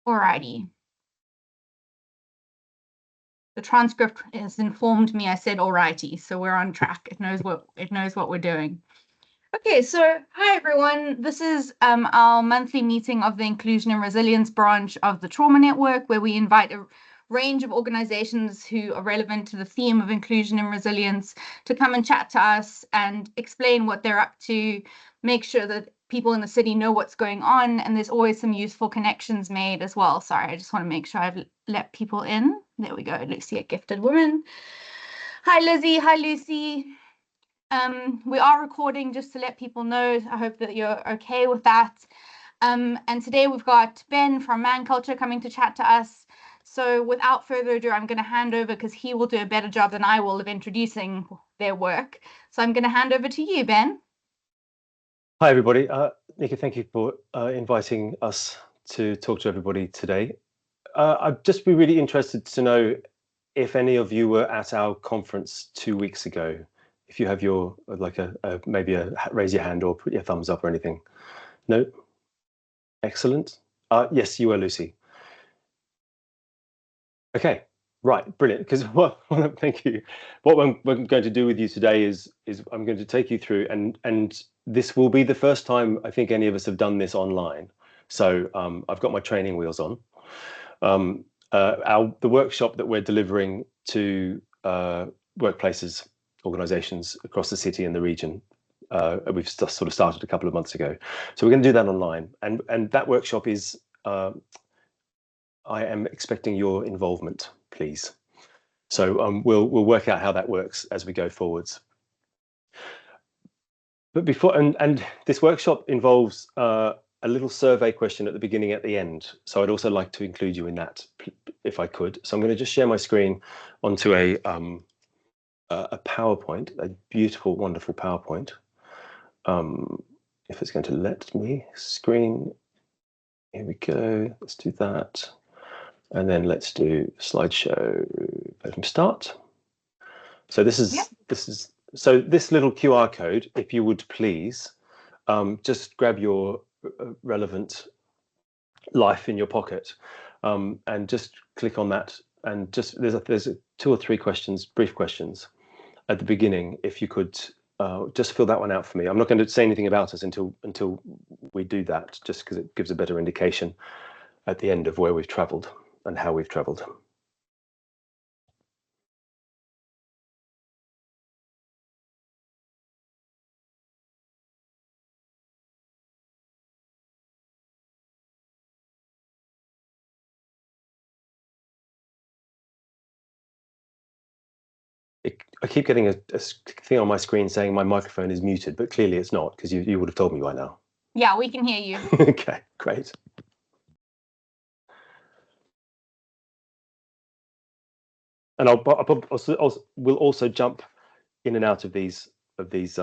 Alrighty. The transcript has informed me I said alrighty, so we're on track. It knows what we're doing. Okay, so hi everyone. This is our monthly meeting of the Inclusion and Resilience branch of the Trauma Network, where we invite a range of organizations who are relevant to the theme of inclusion and resilience to come and chat to us and explain what they're up to, make sure that people in the city know what's going on, and there's always some useful connections made as well. Sorry, I just want to make sure I've let people in. There we go. Lucy, a gifted woman. Hi Lizzie, hi Lucy. We are recording just to let people know. I hope that you're okay with that. And today we've got Ben from Man Culture coming to chat to us. So without further ado, I'm going to hand over because he will do a better job than I will of introducing their work. So I'm going to hand over to you, Ben. Hi, everybody. Nika, thank you for inviting us to talk to everybody today. I'd just be really interested to know if any of you were at our conference 2 weeks ago. If you have your, maybe a raise your hand or put your thumbs up or anything. No? Excellent. Yes, you were, Lucy. Okay, right, brilliant. Because thank you. What we're going to do with you today is I'm going to take you through, and this will be the first time I think any of us have done this online. So I've got my training wheels on. The workshop that we're delivering to workplaces, organisations across the city and the region, we've just sort of started a couple of months ago. So we're going to do that online, and that workshop is. I am expecting your involvement, please. So we'll work out how that works as we go forwards. But before, and this workshop involves a little survey question at the beginning, at the end. So I'd also like to include you in that, if I could. So I'm going to just share my screen onto a PowerPoint, a beautiful, wonderful PowerPoint. If it's going to let me screen, here we go. Let's do that. And then let's do slideshow from start. So this is so this little QR code, if you would please, just grab your relevant life in your pocket and just click on that. And just there's 2 or 3 questions, brief questions at the beginning. If you could just fill that one out for me. I'm not going to say anything about us until we do that, just because it gives a better indication at the end of where we've travelled and how we've travelled. I keep getting a thing on my screen saying my microphone is muted, but clearly it's not, because you would have told me by now. Yeah, we can hear you. Okay, great. And we'll also jump in and out of these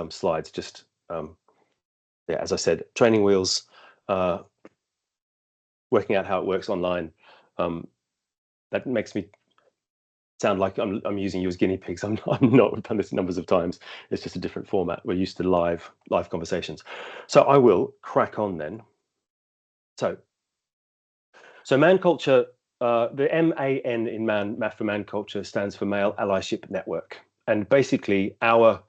slides. Just yeah, as I said, training wheels, working out how it works online. That makes me sound like I'm using you as guinea pigs. I'm not. We've done this numbers of times. It's just a different format. We're used to live conversations. So I will crack on then. So Man Culture, the MAN in Man for Man Culture stands for Male Allyship Network, and basically our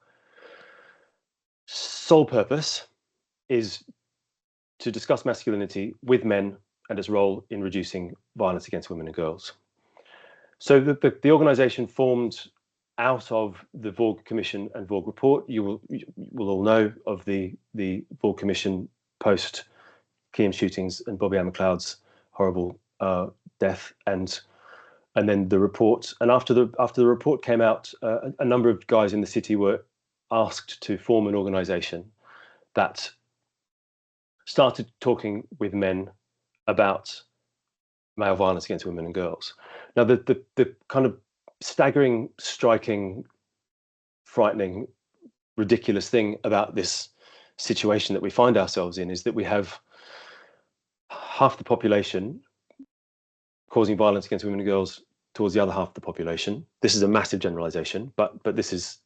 sole purpose is to discuss masculinity with men and its role in reducing violence against women and girls. So the organisation formed out of the Vaughan Commission and Vaughan Report. You will all know of the Vaughan Commission post Kiam shootings and Bobby Ann McLeod's horrible death, and then the report. And after the report came out, a number of guys in the city were asked to form an organisation that started talking with men about male violence against women and girls. Now, the kind of staggering, striking, frightening, ridiculous thing about this situation that we find ourselves in is that we have half the population causing violence against women and girls towards the other half of the population. This is a massive generalization, but this is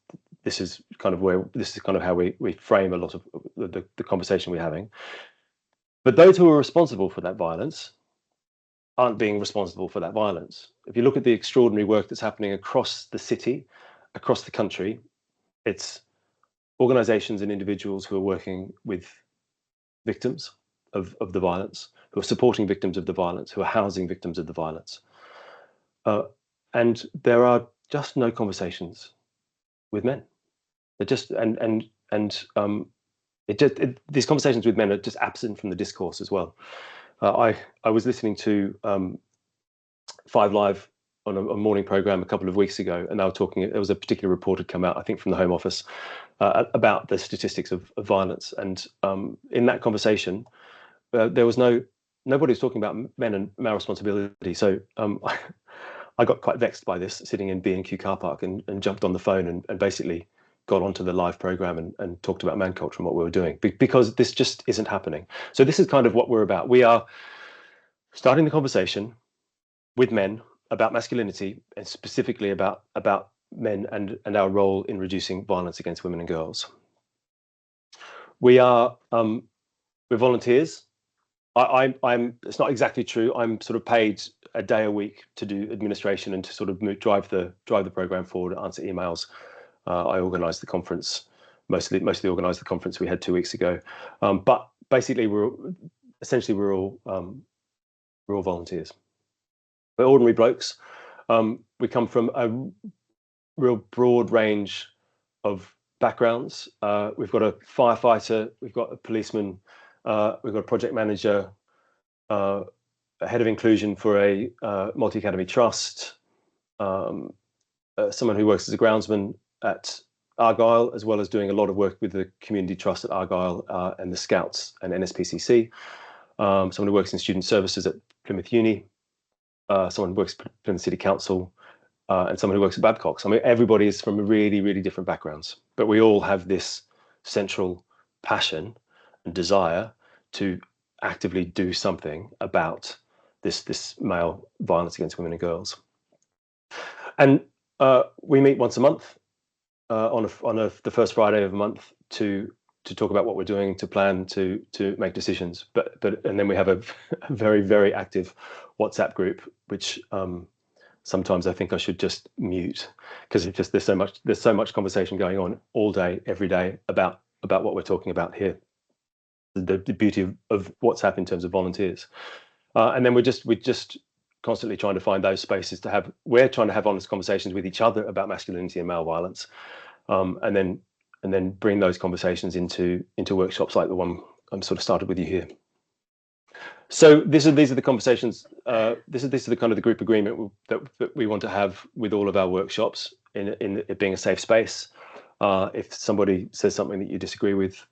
kind of how we frame a lot of the conversation we're having. But those who are responsible for that violence aren't being responsible for that violence. If you look at the extraordinary work that's happening across the city, across the country, it's organizations and individuals who are working with victims of the violence, who are supporting victims of the violence, who are housing victims of the violence. And there are just no conversations with men. They're just these conversations with men are just absent from the discourse as well. I was listening to 5 Live on a morning program a couple of weeks ago, and they were talking. There was a particular report had come out, I think, from the Home Office about the statistics of violence, and in that conversation, there was nobody was talking about men and male responsibility. So I got quite vexed by this, sitting in B&Q car park, and jumped on the phone and basically got onto the live program and talked about man culture and what we were doing, because this just isn't happening. So this is kind of what we're about. We are starting the conversation with men about masculinity, and specifically about men and our role in reducing violence against women and girls. We're volunteers. I'm. It's not exactly true. I'm sort of paid a day a week to do administration and to sort of drive the program forward, answer emails. I organised the conference, mostly organised the conference we had 2 weeks ago. But basically, we're all volunteers. We're ordinary blokes. We come from a real broad range of backgrounds. We've got a firefighter, we've got a policeman, we've got a project manager, a head of inclusion for a multi-academy trust, someone who works as a groundsman at Argyle, as well as doing a lot of work with the community trust at Argyle and the Scouts and NSPCC. Someone who works in student services at Plymouth Uni, someone who works at Plymouth City Council, and someone who works at Babcock's. I mean, everybody is from really, really different backgrounds, but we all have this central passion and desire to actively do something about this male violence against women and girls. And we meet once a month on the first Friday of the month to talk about what we're doing, to plan, to make decisions. And then we have a very, very active WhatsApp group, which sometimes I think I should just mute, because it's just there's so much conversation going on all day, every day about what we're talking about here. The beauty of WhatsApp in terms of volunteers, and then we're just constantly trying to find those spaces to have. We're trying to have honest conversations with each other about masculinity and male violence, and then bring those conversations into workshops like the one I'm sort of started with you here. So these are the conversations. This is the kind of the group agreement that we want to have with all of our workshops, in it being a safe space. If somebody says something that you disagree with,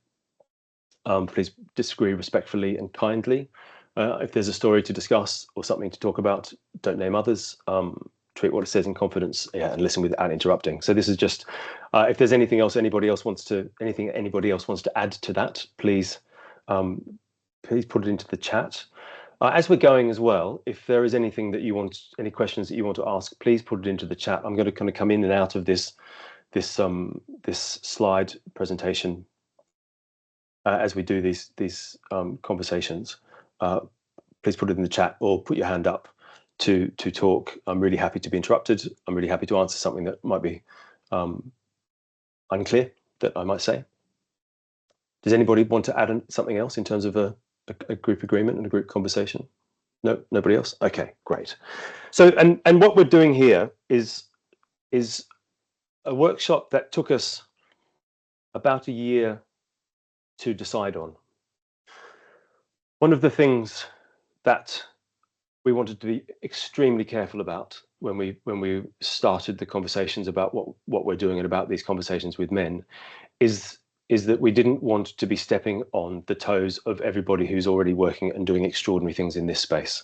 please disagree respectfully and kindly. If there's a story to discuss or something to talk about, don't name others. Treat what it says in confidence, and listen without interrupting. So this is just, if there's anything else anybody else wants to add to that, please put it into the chat. As we're going as well, if there is anything that you want, any questions that you want to ask, please put it into the chat. I'm going to kind of come in and out of this slide presentation as we do these conversations. Please put it in the chat or put your hand up to talk. I'm really happy to be interrupted. I'm really happy to answer something that might be unclear, that I might say. Does anybody want to add something else in terms of a group agreement and a group conversation? No, nobody else? Okay, great. So, and what we're doing here is a workshop that took us about a year to decide on. One of the things that we wanted to be extremely careful about when we started the conversations about what we're doing and about these conversations with men is that we didn't want to be stepping on the toes of everybody who's already working and doing extraordinary things in this space.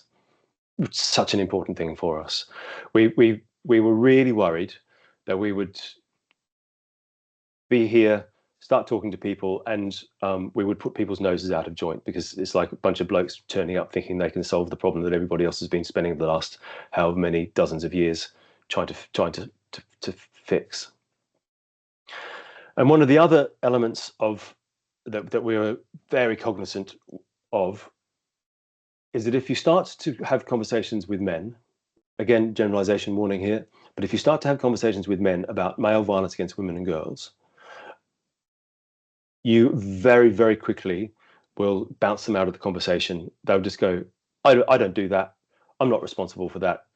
It's such an important thing for us. We were really worried that we would be here, start talking to people, and we would put people's noses out of joint, because it's like a bunch of blokes turning up thinking they can solve the problem that everybody else has been spending the last however many dozens of years trying to fix. And one of the other elements of that we are very cognizant of is that if you start to have conversations with men, again, generalization warning here, but if you start to have conversations with men about male violence against women and girls, you very, very quickly will bounce them out of the conversation. They'll just go, I don't do that. I'm not responsible for that.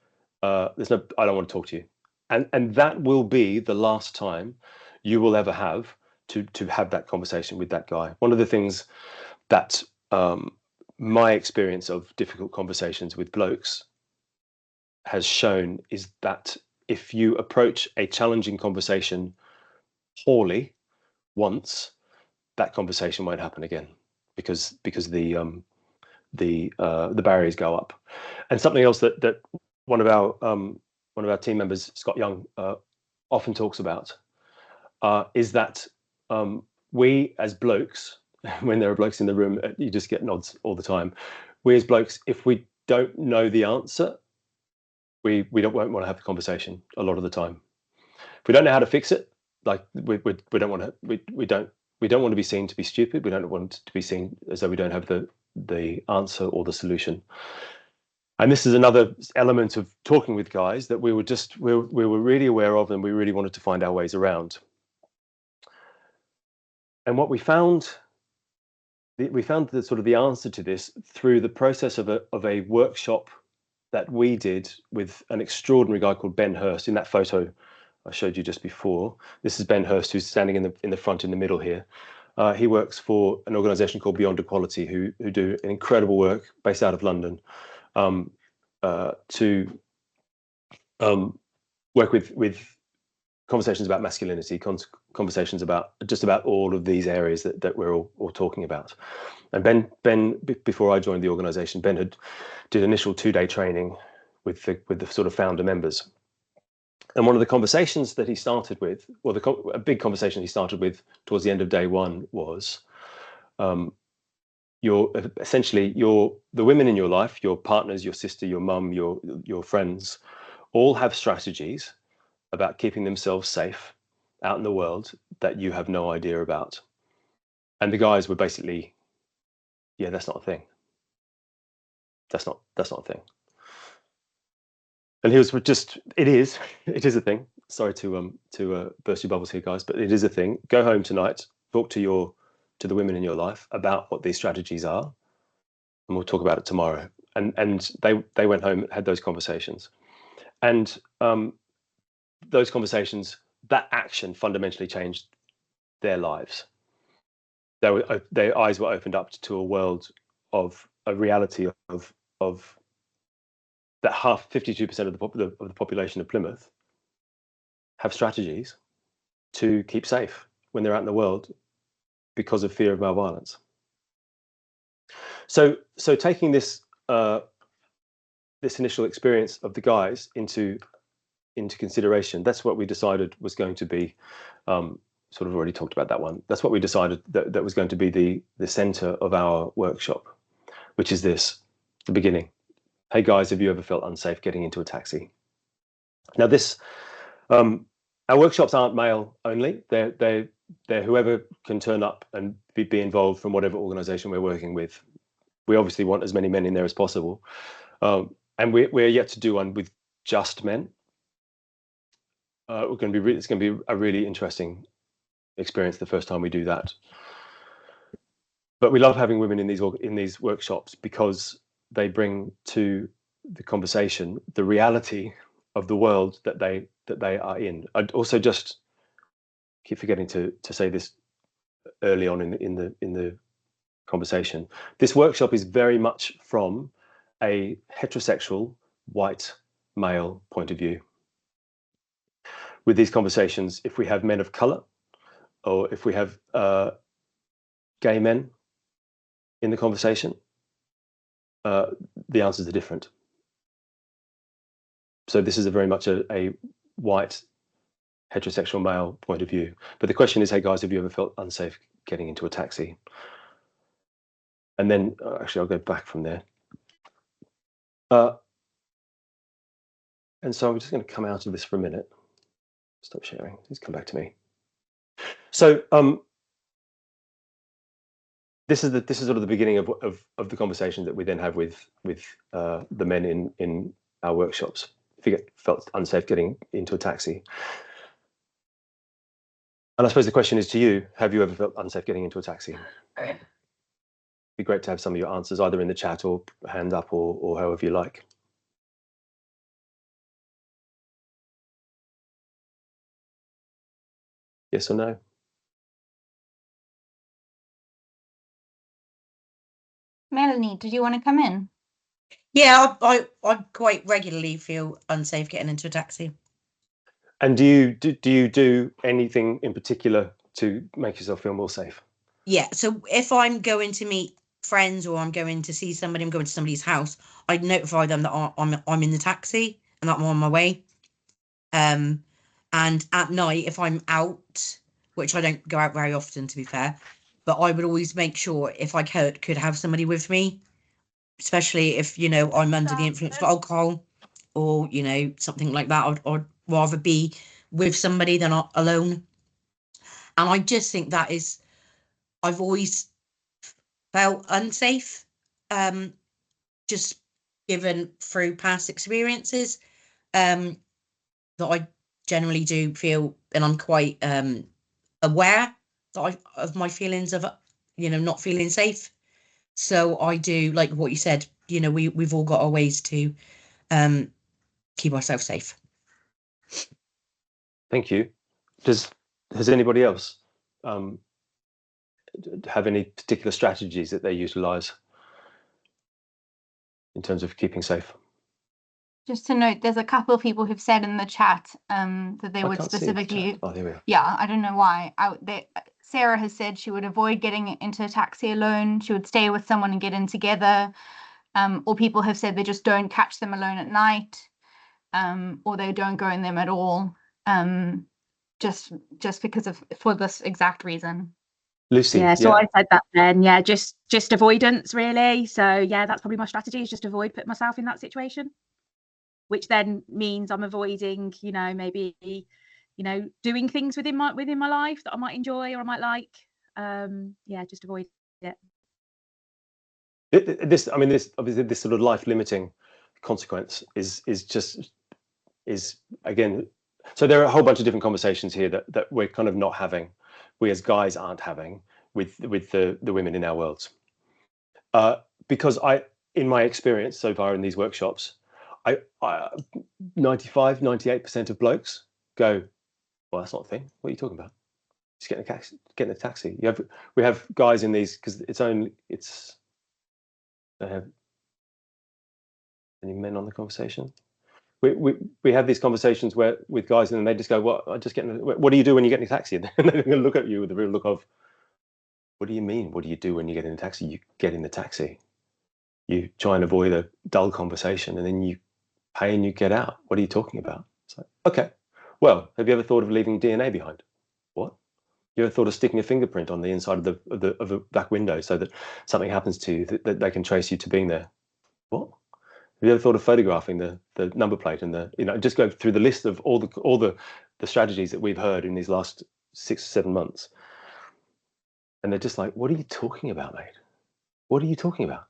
I don't want to talk to you. And that will be the last time you will ever have to have that conversation with that guy. One of the things that my experience of difficult conversations with blokes has shown is that if you approach a challenging conversation poorly once, that conversation won't happen again because the barriers go up. And something else that one of our team members, Scott Young, often talks about is that we as blokes, when there are blokes in the room, you just get nods all the time. We as blokes, if we don't know the answer, we won't want to have the conversation a lot of the time. If we don't know how to fix it, like we don't want to we don't want to be seen to be stupid. We don't want to be seen as though we don't have the answer or the solution. And this is another element of talking with guys that we were really aware of, and we really wanted to find our ways around. And what we found the sort of the answer to this through the process of a workshop that we did with an extraordinary guy called Ben Hurst. In that photo I showed you just before, this is Ben Hurst, who's standing in the front in the middle here. He works for an organisation called Beyond Equality, who do an incredible work based out of London to work with conversations about masculinity, conversations about just about all of these areas that we're all talking about. And Ben, before I joined the organisation, Ben did initial 2-day training with the sort of founder members. And one of the conversations that he started with, well, a big conversation he started with towards the end of day one was, the women in your life, your partners, your sister, your mum, your friends, all have strategies about keeping themselves safe out in the world that you have no idea about. And the guys were basically, yeah, that's not a thing. That's not a thing. And he was just, it is a thing. Sorry to burst your bubbles here, guys, but it is a thing. Go home tonight, talk to the women in your life about what these strategies are, and we'll talk about it tomorrow. And they went home and had those conversations, and those conversations, that action fundamentally changed their lives. Their eyes were opened up to a world of a reality of that 52% of the population of Plymouth have strategies to keep safe when they're out in the world because of fear of male violence. So taking this initial experience of the guys into consideration, that's what we decided was going to be, sort of already talked about that one. That's what we decided that was going to be the center of our workshop, which is the beginning. Hey guys, have you ever felt unsafe getting into a taxi? Now our workshops aren't male only. They're whoever can turn up and be involved from whatever organisation we're working with. We obviously want as many men in there as possible, and we're yet to do one with just men. It's going to be a really interesting experience the first time we do that. But we love having women in these workshops because they bring to the conversation the reality of the world that they are in. I'd also just keep forgetting to say this early on in the conversation. This workshop is very much from a heterosexual white male point of view. With these conversations, if we have men of color or if we have gay men in the conversation, the answers are different. So this is very much a white heterosexual male point of view. But the question is, hey guys, have you ever felt unsafe getting into a taxi? And then actually I'll go back from there. And so I'm just going to come out of this for a minute. Stop sharing. Please come back to me. So this is sort of the beginning of the conversation that we then have with the men in our workshops. If you felt unsafe getting into a taxi. And I suppose the question is to you, have you ever felt unsafe getting into a taxi? It'd be great to have some of your answers either in the chat or hand up or however you like. Yes or no? Melanie, did you want to come in? Yeah, I quite regularly feel unsafe getting into a taxi. And do you do anything in particular to make yourself feel more safe? Yeah, so if I'm going to meet friends or I'm going to see somebody, I'm going to somebody's house, I notify them that I'm in the taxi and that I'm on my way. And at night, if I'm out, which I don't go out very often, to be fair, but I would always make sure if I could have somebody with me, especially if, you know, I'm under the influence of alcohol or, you know, something like that. I'd rather be with somebody than alone. And I just think that is, I've always felt unsafe, just given through past experiences, that I generally do feel, and I'm quite aware that of my feelings of, you know, not feeling safe. So I do, like what you said, you know, we've all got our ways to keep ourselves safe. Thank you. Has anybody else have any particular strategies that they utilize in terms of keeping safe? Just to note, there's a couple of people who've said in the chat that they would specifically. Oh, there we are. Yeah, I don't know why. Sarah has said she would avoid getting into a taxi alone. She would stay with someone and get in together. Or people have said they just don't catch them alone at night, or they don't go in them at all, just because for this exact reason. Lucy. Yeah, so I said that then. Yeah, just avoidance, really. So yeah, that's probably my strategy, is just avoid putting myself in that situation, which then means I'm avoiding, you know, maybe, you know, doing things within my life that I might enjoy or I might like. Yeah, just avoid it. This obviously this sort of life limiting consequence is again. So there are a whole bunch of different conversations here that we're kind of not having. We as guys aren't having with the women in our worlds, because in my experience so far in these workshops, 98% of blokes go, well, that's not a thing. What are you talking about? Just get in a taxi. We have guys in these because they have any men on the conversation. We have these conversations with guys and they just go, "What? I just get. What do you do when you get in a taxi?" And they're going to look at you with a real look of, "What do you mean? What do you do when you get in a taxi? You get in the taxi. You try and avoid a dull conversation, and then you pay and you get out. What are you talking about?" It's like, okay. Well, have you ever thought of leaving DNA behind? What? You ever thought of sticking a fingerprint on the inside of the back window so that something happens to you that they can trace you to being there? What? Have you ever thought of photographing the number plate and just go through the list of all the strategies that we've heard in these last 6 or 7 months? And they're just like, what are you talking about, mate? What are you talking about?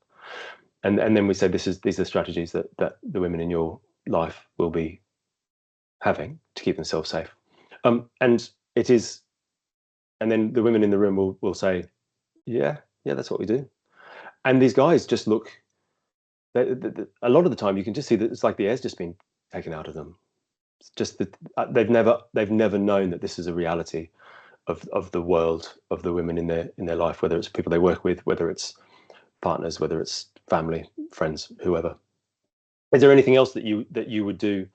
And then we say these are strategies that the women in your life will be having to keep themselves safe. And it is, and then the women in the room will say, yeah, that's what we do. And these guys just look. A lot of the time, you can just see that it's like the air's just been taken out of them. It's just that they've never known that this is a reality of the world of the women in their life, whether it's people they work with, whether it's partners, whether it's family, friends, whoever. Is there anything else that you would do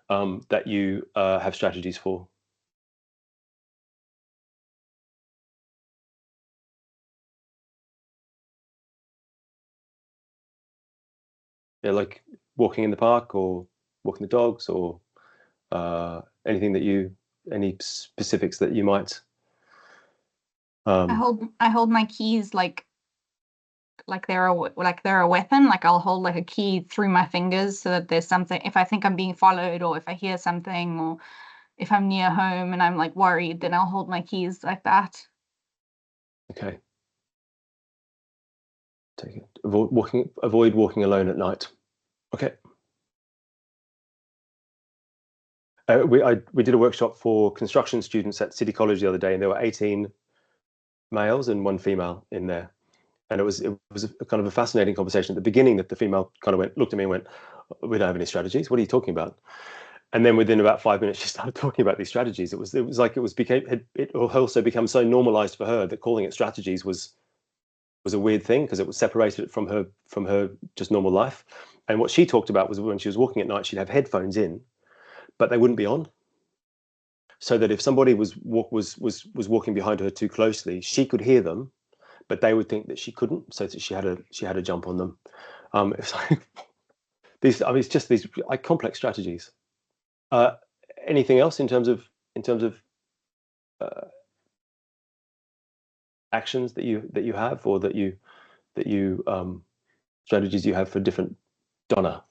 that you have strategies for? Yeah, like walking in the park or walking the dogs or anything any specifics that you might. I hold my keys like they're a weapon. Like I'll hold like a key through my fingers so that there's something, if I think I'm being followed or if I hear something or if I'm near home and I'm like worried, then I'll hold my keys like that. Okay. take it. Avoid walking alone at night. Okay. We did a workshop for construction students at City College the other day, and there were 18 males and 1 female in there. And it was a kind of a fascinating conversation at the beginning, that the female kind of looked at me and went, "We don't have any strategies. What are you talking about?" And then within about 5 minutes, she started talking about these strategies. It was like it also become so normalized for her that calling it strategies was a weird thing, because it was separated from her just normal life. And what she talked about was, when she was walking at night, she'd have headphones in, but they wouldn't be on, so that if somebody was walking behind her too closely, she could hear them, but they would think that she couldn't, so that she had to jump on them. It's like it's just these complex strategies. Anything else in terms of actions that you have, or that you strategies you have for different? Donna.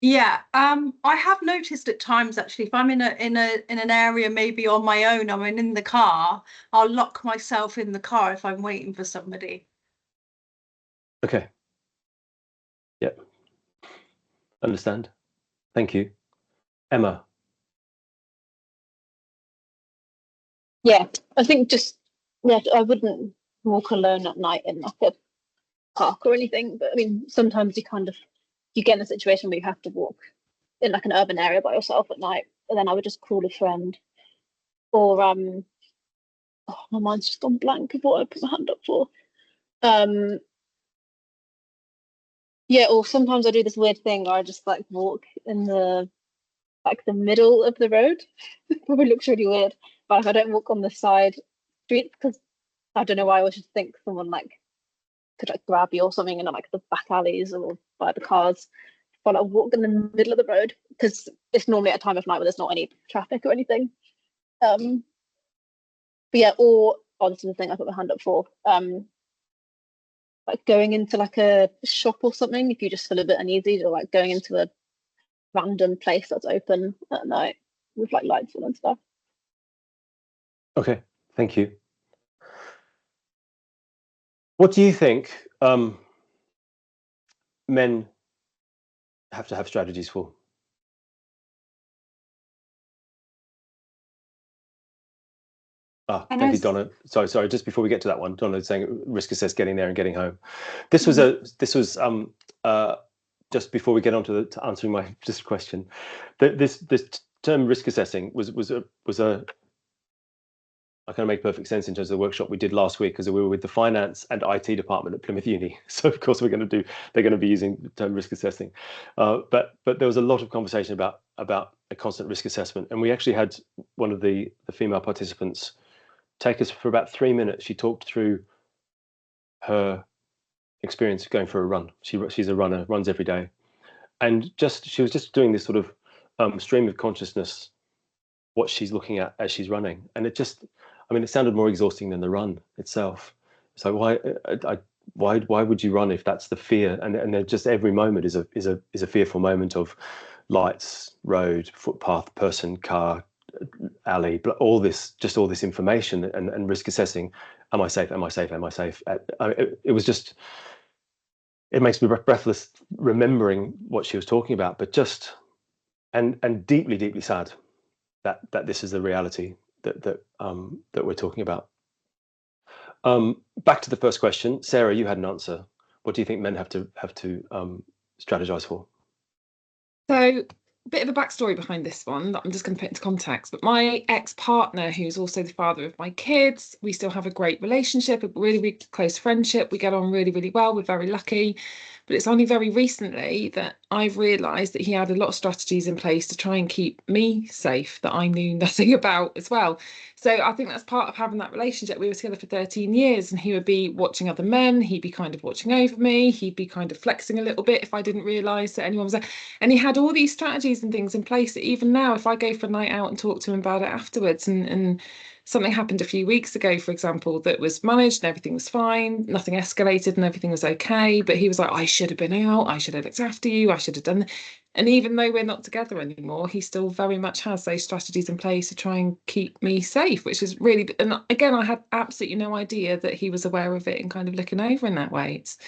Yeah, I have noticed at times, actually, if I'm in an area maybe on my own, I'm in the car, I'll lock myself in the car if I'm waiting for somebody. Okay. Yep. Understand. Thank you. Emma. Yeah, I think I wouldn't walk alone at night in like a park or anything. But I mean, sometimes you get in a situation where you have to walk in like an urban area by yourself at night, and then I would just call a friend, or my mind's just gone blank of what I put my hand up for. Yeah, or sometimes I do this weird thing where I just like walk in the middle of the road. It probably looks really weird, but if I don't walk on the side street, because I don't know why, I always just think someone could grab you or something in like the back alleys or by the cars. But I walk in the middle of the road, because it's normally at a time of night where there's not any traffic or anything. But yeah, or this is the thing I put my hand up for. Like going into like a shop or something, if you just feel a bit uneasy, or like going into a random place that's open at night with like lights on and stuff. Okay, thank you. What do you think men have to have strategies for? Thank you, Donna. Sorry. Just before we get to that one, Donna is saying risk assess getting there and getting home. This was just before we get on to answering my question. This term risk assessing was I kind of make perfect sense in terms of the workshop we did last week, because we were with the finance and IT department at Plymouth Uni. So of course they're going to be using the term risk assessing. But there was a lot of conversation about a constant risk assessment, and we actually had one of the female participants take us for about 3 minutes. She talked through her experience going for a run. She's a runner, runs every day, and she was just doing this sort of stream of consciousness, what she's looking at as she's running, and it sounded more exhausting than the run itself. So why would you run if that's the fear? And then just every moment is a fearful moment of lights, road, footpath, person, car, alley, but all this information and risk assessing. Am I safe? Am I safe? Am I safe? It was just, it makes me breathless remembering what she was talking about, but just and deeply, deeply sad that this is the reality that we're talking about. Back to the first question, Sarah, you had an answer. What do you think men have to strategize for? So, a bit of a backstory behind this one that I'm just going to put into context. But my ex-partner, who's also the father of my kids, we still have a great relationship, a really, really close friendship. We get on really, really well. We're very lucky. But it's only very recently that I've realised that he had a lot of strategies in place to try and keep me safe that I knew nothing about as well. So I think that's part of having that relationship. We were together for 13 years, and he would be watching other men. He'd be kind of watching over me. He'd be kind of flexing a little bit if I didn't realise that anyone was there. And he had all these strategies and things in place that even now, if I go for a night out and talk to him about it afterwards and something happened a few weeks ago, for example, that was managed and everything was fine, nothing escalated and everything was okay. But he was like, I should have been out, I should have looked after you, I should have done. And even though we're not together anymore, he still very much has those strategies in place to try and keep me safe, which is really, and again, I had absolutely no idea that he was aware of it and kind of looking over in that way. It's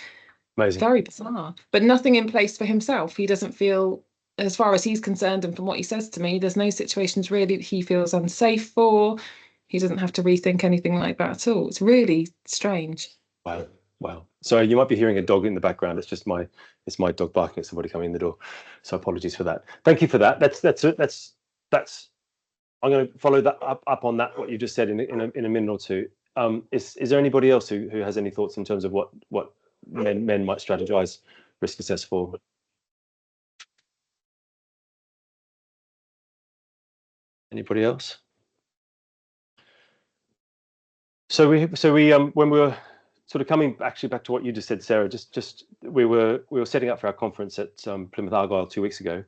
Amazing. very bizarre, but nothing in place for himself. He doesn't feel, as far as he's concerned, and from what he says to me, there's no situations really that he feels unsafe for. He doesn't have to rethink anything like that at all. It's really strange. Wow. Wow. So you might be hearing a dog in the background. It's just my dog barking at somebody coming in the door. So apologies for that. Thank you for that. That's I'm going to follow that up on that, what you just said in a minute or two. Is there anybody else who has any thoughts in terms of what men might strategize risk assess for? Anybody else? So we when we were sort of coming actually back to what you just said, Sarah, just we were setting up for our conference at Plymouth Argyle 2 weeks ago,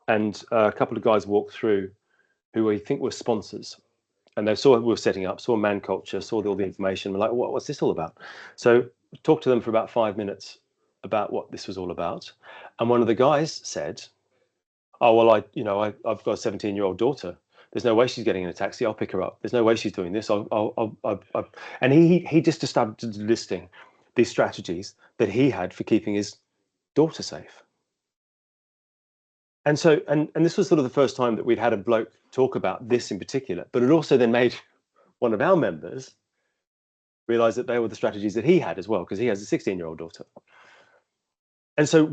and a couple of guys walked through who we think were sponsors, and they saw we were setting up, saw man culture, saw all the information. We're like, what's this all about? So talked to them for about 5 minutes about what this was all about, and one of the guys said, "Oh well, I've got a 17-year-old daughter. There's no way she's getting in a taxi. I'll pick her up. There's no way she's doing this. And he just started listing these strategies that he had for keeping his daughter safe. And so, and this was sort of the first time that we'd had a bloke talk about this in particular, but it also then made one of our members realize that they were the strategies that he had as well, because he has a 16-year-old daughter. And so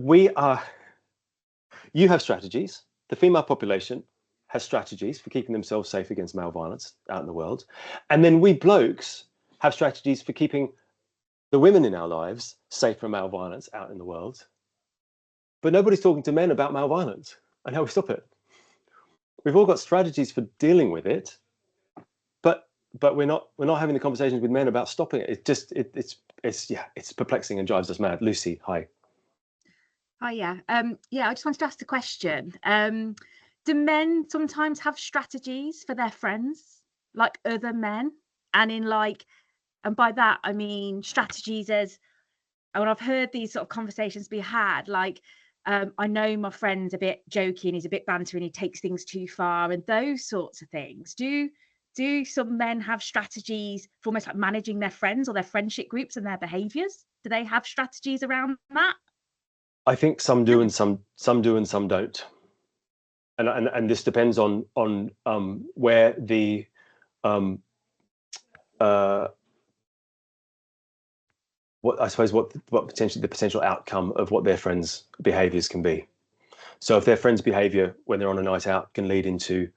you have strategies. The female population has strategies for keeping themselves safe against male violence out in the world. And then we blokes have strategies for keeping the women in our lives safe from male violence out in the world. But nobody's talking to men about male violence and how we stop it. We've all got strategies for dealing with it, but we're not having the conversations with men about stopping it. It's perplexing and drives us mad. Lucy, hi. Oh yeah. Yeah, I just wanted to ask the question. Do men sometimes have strategies for their friends, like other men? And by that I mean strategies as, when I've heard these sort of conversations be had, like, I know my friend's a bit jokey and he's a bit banter and he takes things too far and those sorts of things. Do some men have strategies for almost like managing their friends or their friendship groups and their behaviours? Do they have strategies around that? I think some do and some do and some don't. And this depends on where the what potentially the potential outcome of what their friends' behaviours can be. So if their friends' behaviour when they're on a night out can lead into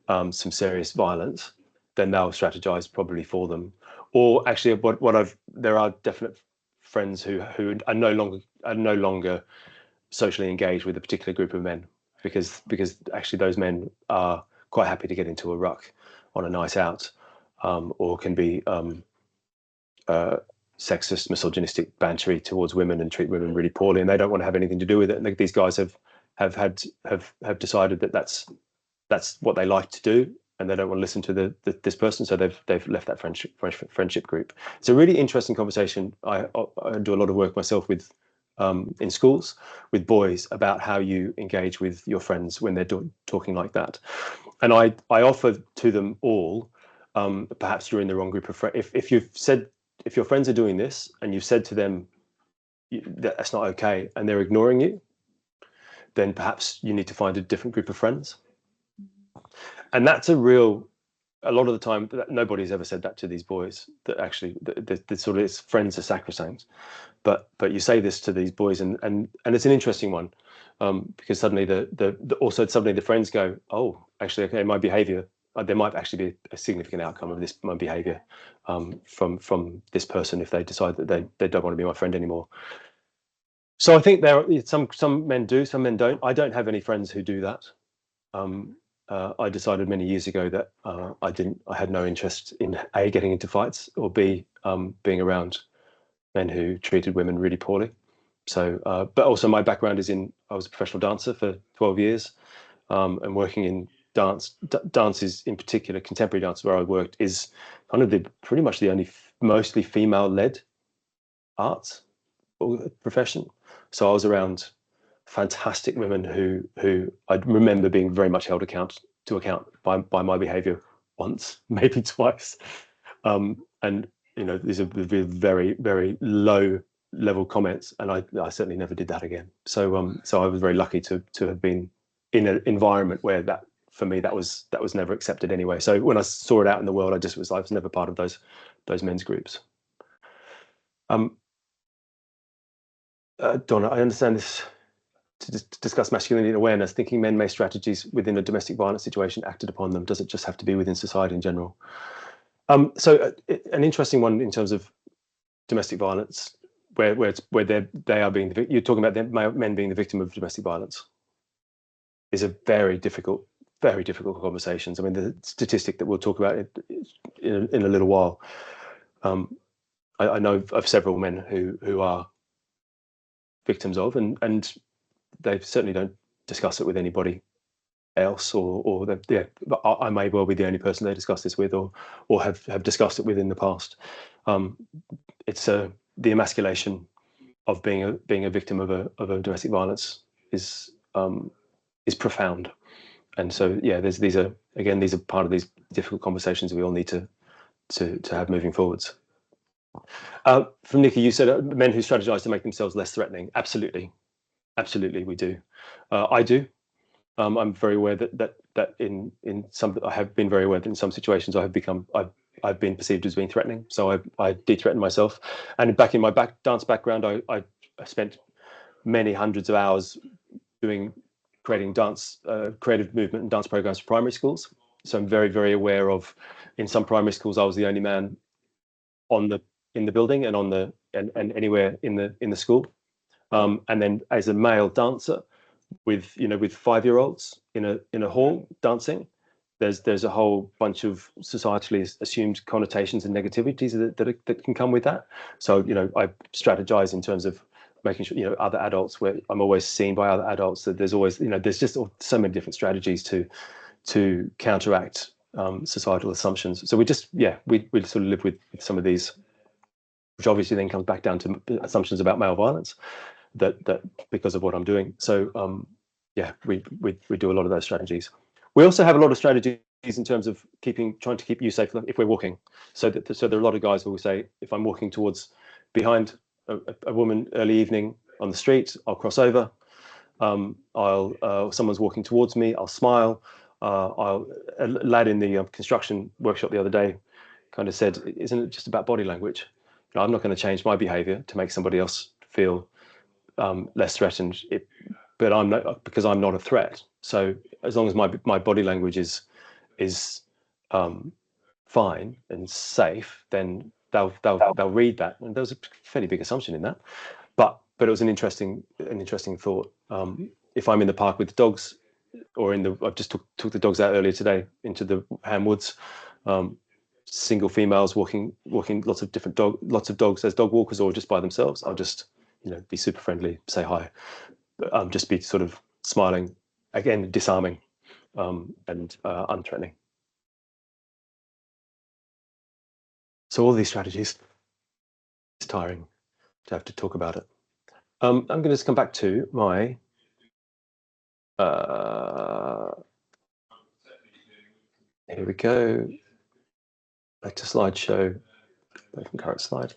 some serious violence, then they'll strategize probably for them. Or actually, there are definite friends who are no longer socially engaged with a particular group of men because actually those men are quite happy to get into a ruck on a night out, or can be sexist, misogynistic, bantery towards women and treat women really poorly, and they don't want to have anything to do with it. And these guys have decided that that's what they like to do, and they don't want to listen to this person, so they've left that friendship group. It's a really interesting conversation. I do a lot of work myself with in schools with boys about how you engage with your friends when they're talking like that, and I offer to them all, perhaps you're in the wrong group of friends. If your friends are doing this and you've said to them that's not okay and they're ignoring you, then perhaps you need to find a different group of friends. And that's a lot of the time nobody's ever said that to these boys, that actually the sort of friends are sacrosanct, but you say this to these boys and it's an interesting one, because suddenly the friends go, oh, actually, okay, my behavior, there might actually be a significant outcome of my behavior from this person if they decide that they don't want to be my friend anymore. So I think there are some men do, some men don't. I don't have any friends who do that. I decided many years ago that I had no interest in A, getting into fights, or B, being around men who treated women really poorly. So, but also my background is I was a professional dancer for 12 years, and working dances in particular, contemporary dance where I worked, is kind of pretty much the only mostly female-led arts or profession. So I was around fantastic women who I remember being very much held to account by my behaviour once, maybe twice, and these are very, very low level comments, and I certainly never did that again. So so I was very lucky to have been in an environment where that, for me, that was never accepted anyway. So when I saw it out in the world, I was never part of those men's groups. Donna, I understand this to discuss masculinity and awareness, thinking men may strategies within a domestic violence situation acted upon them. Does it just have to be within society in general? So an interesting one in terms of domestic violence, where they are being, you're talking about men being the victim of domestic violence, is a very difficult conversations. I mean, the statistic that we'll talk about in a little while. I know of several men who are victims of, and they certainly don't discuss it with anybody else, or I may well be the only person they discuss this with, or have discussed it with in the past. It's the emasculation of being a victim of a domestic violence is profound, and so yeah, these are part of these difficult conversations we all need to have moving forwards. From Nikki, you said men who strategize to make themselves less threatening. Absolutely, we do. I do. I'm very aware that in some, I have been very aware that in some situations I've been perceived as being threatening, so I de-threaten myself. And back in my dance background, I spent many hundreds of hours creating creative movement and dance programs for primary schools. So I'm very, very aware of, in some primary schools, I was the only man in the building and anywhere in the school. And then as a male dancer with 5-year-olds in a hall dancing, there's a whole bunch of societally assumed connotations and negativities that can come with that. So I strategize in terms of making sure other adults, where I'm always seen by other adults, that there's always there's just so many different strategies to counteract societal assumptions. So we sort of live with some of these, which obviously then comes back down to assumptions about male violence that because of what I'm doing. So we do a lot of those strategies. We also have a lot of strategies in terms of trying to keep you safe if we're walking. So there are a lot of guys who will say, if I'm walking behind a woman early evening on the street, I'll cross over. Someone's walking towards me, I'll smile. A lad in the construction workshop the other day kind of said, isn't it just about body language? I'm not going to change my behavior to make somebody else feel less threatened, but I'm not, because I'm not a threat. So as long as my body language is fine and safe, then they'll read that. And there was a fairly big assumption in that, but it was an interesting thought. If I'm in the park with the dogs, or I've just took the dogs out earlier today into the Ham Woods, single females walking lots of dogs as dog walkers or just by themselves, I'll just be super friendly, say hi, just be sort of smiling, again disarming, and unthreatening. So all these strategies, it's tiring to have to talk about it. I'm going to just come back to my here we go, back to slideshow, back from current slide.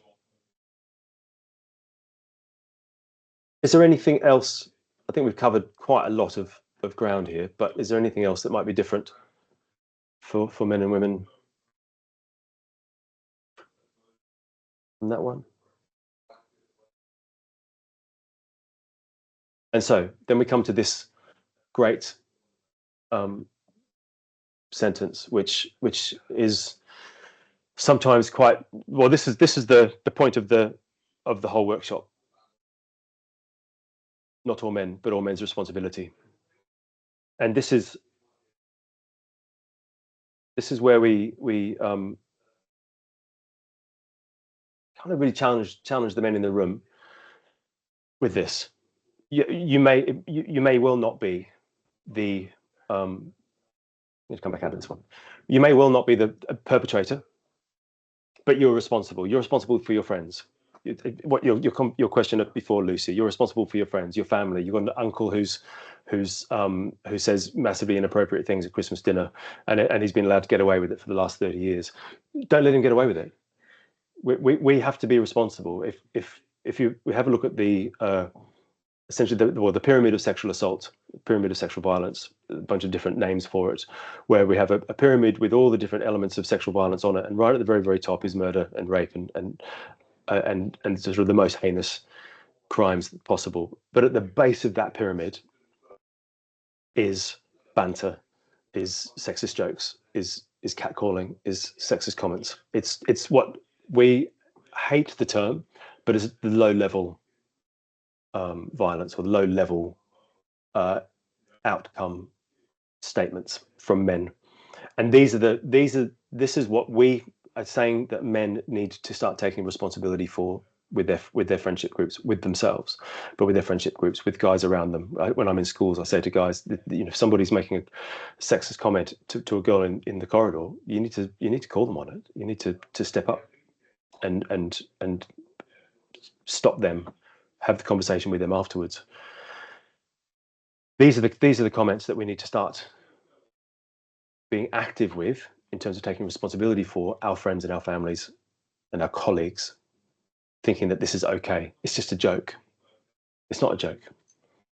Is there anything else? I think we've covered quite a lot of ground here, but is there anything else that might be different for men and women on that one? And so then we come to this great sentence, which is sometimes quite well. This is the point of the whole workshop. Not all men, but all men's responsibility. And this is where we kind of really challenge the men in the room with this. You may well not be the Let's come back out of this one. You may well not be the perpetrator, but you're responsible. You're responsible for your friends. What your question before, Lucy, you're responsible for your friends, your family. You've got an uncle who says massively inappropriate things at Christmas dinner, and he's been allowed to get away with it for the last 30 years. Don't let him get away with it. We have to be responsible. If we have a look at the essentially the pyramid of sexual assault, pyramid of sexual violence, a bunch of different names for it, where we have a pyramid with all the different elements of sexual violence on it, and right at the very, very top is murder and rape and sort of the most heinous crimes possible. But at the base of that pyramid is banter, is sexist jokes, is catcalling, is sexist comments. It's what we hate the term, but it's the low level violence or the low level outcome statements from men. And this is what we are saying that men need to start taking responsibility for with their friendship groups, with themselves, but with their friendship groups, with guys around them. When I'm in schools, I say to guys, if somebody's making a sexist comment to a girl in the corridor, you need to call them on it. You need to step up and stop them, have the conversation with them afterwards. These are the comments that we need to start being active with in terms of taking responsibility for our friends and our families and our colleagues, thinking that this is okay. It's just a joke. It's not a joke.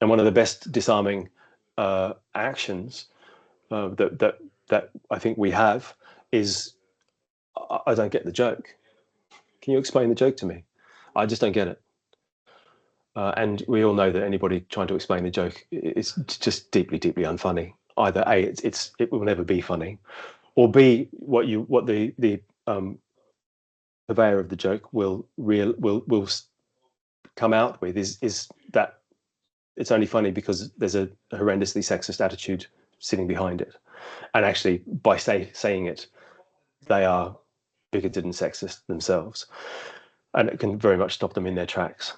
And one of the best disarming actions that I think we have is, I don't get the joke. Can you explain the joke to me? I just don't get it. And we all know that anybody trying to explain the joke is just deeply, deeply unfunny. Either A, it will never be funny, or B, what the purveyor of the joke will come out with is that it's only funny because there's a horrendously sexist attitude sitting behind it, and actually by saying it, they are bigoted and sexist themselves, and it can very much stop them in their tracks.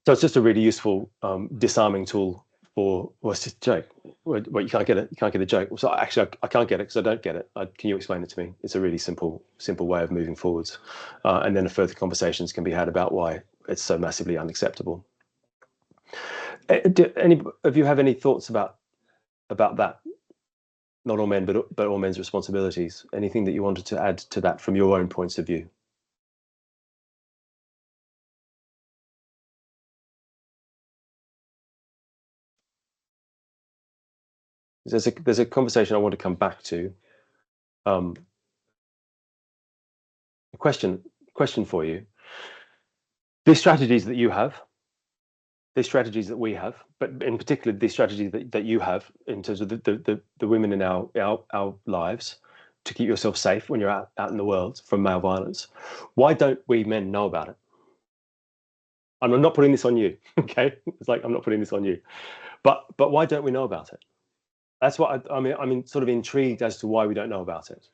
So it's just a really useful disarming tool for, well, it's just a joke. Well, you can't get it. You can't get the joke. So actually, I can't get it because I don't get it. Can you explain it to me? It's a really simple way of moving forwards. And then further conversations can be had about why it's so massively unacceptable. Do any of you have any thoughts about that? Not all men, but all men's responsibilities. Anything that you wanted to add to that from your own points of view? There's a conversation I want to come back to. A question for you. These strategies that you have, these strategies that we have, but in particular these strategies that you have in terms of the women in our lives to keep yourself safe when you're out in the world from male violence. Why don't we men know about it? I'm not putting this on you, okay? It's like I'm not putting this on you, but why don't we know about it? That's what I'm sort of intrigued as to why we don't know about it.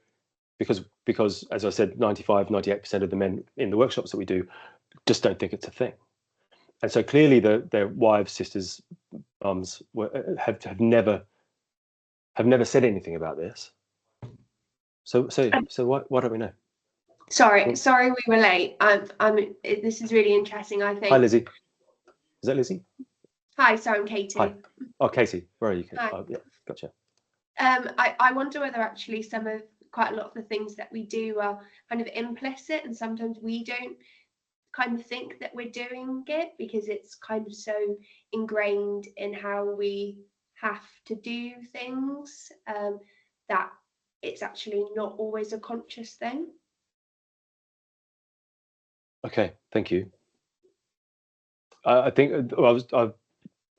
Because as I said, 98% of the men in the workshops that we do just don't think it's a thing. And so clearly their wives, sisters, mums have never said anything about this. So why don't we know? Sorry, we were late. This is really interesting, I think. Hi, Lizzie. Is that Lizzie? Hi, sorry, I'm Katie. Hi. Oh, Katie, where are you? Hi. Oh, yeah, gotcha. I wonder whether actually quite a lot of the things that we do are kind of implicit, and sometimes we don't kind of think that we're doing it because it's kind of so ingrained in how we have to do things that it's actually not always a conscious thing. Okay, thank you. I think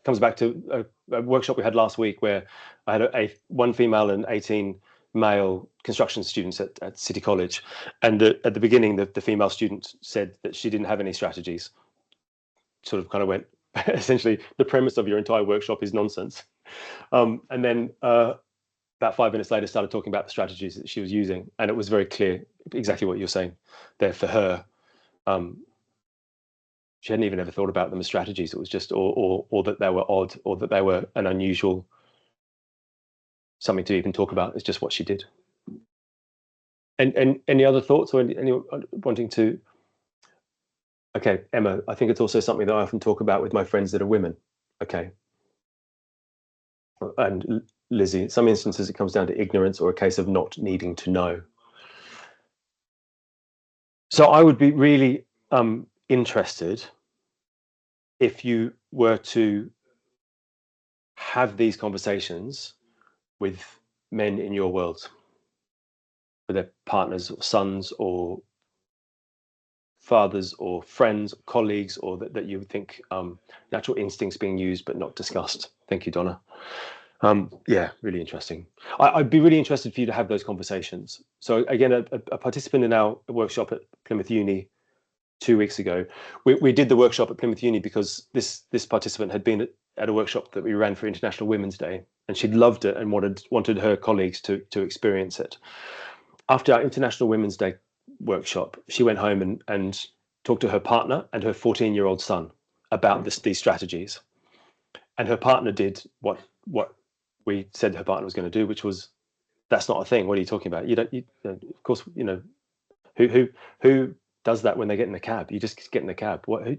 comes back to a workshop we had last week where I had one female and 18 male construction students at City College, and at the beginning the female student said that she didn't have any strategies. Sort of kind of went, essentially the premise of your entire workshop is nonsense, and then about 5 minutes later started talking about the strategies that she was using, and it was very clear exactly what you're saying there for her. She hadn't even ever thought about them as strategies. It was just or that they were odd, or that they were an unusual something to even talk about. It's just what she did. And any other thoughts, or anyone wanting to? Okay, Emma, I think it's also something that I often talk about with my friends that are women. Okay. And Lizzie, in some instances it comes down to ignorance or a case of not needing to know. So I would be really interested if you were to have these conversations with men in your world, with their partners or sons or fathers or friends, or colleagues, or that you would think natural instincts being used but not discussed. Thank you, Donna. Yeah, really interesting. I'd be really interested for you to have those conversations. So again, a participant in our workshop at Plymouth Uni 2 weeks ago, we did the workshop at Plymouth Uni because this participant had been at a workshop that we ran for International Women's Day, and she'd loved it and wanted her colleagues to experience it. After our International Women's Day workshop, she went home and talked to her partner and her 14-year-old son about these strategies. And her partner did what we said her partner was going to do, which was, that's not a thing. What are you talking about? Of course, who does that when they get in the cab? You just get in the cab. Who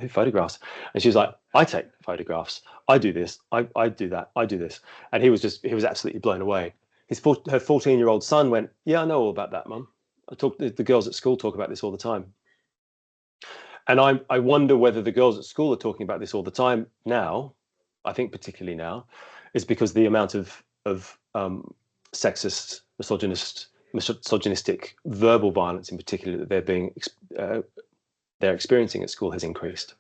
photographs? And she was like, I take photographs. I do this. I do that. I do this. And he was absolutely blown away. Her 14-year-old son went, yeah, I know all about that, Mum. The girls at school talk about this all the time. And I wonder whether the girls at school are talking about this all the time now. I think particularly now, is because the amount of sexist, misogynistic verbal violence, in particular, that they're experiencing at school has increased.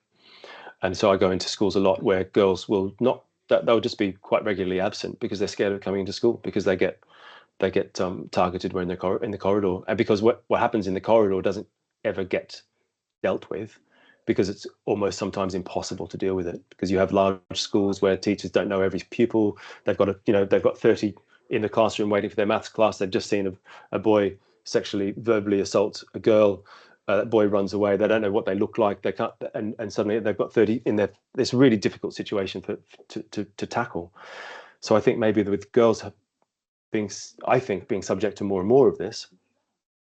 And so I go into schools a lot where girls will not, they'll just be quite regularly absent because they're scared of coming into school, because they get targeted when they're in the corridor, and because what happens in the corridor doesn't ever get dealt with, because it's almost sometimes impossible to deal with it, because you have large schools where teachers don't know every pupil. They've got 30 in the classroom waiting for their maths class. They've just seen a boy verbally assault a girl. That boy runs away. They don't know what they look like. They can't, and suddenly they've got 30 in there. This really difficult situation to tackle. So I think maybe with girls being subject to more and more of this,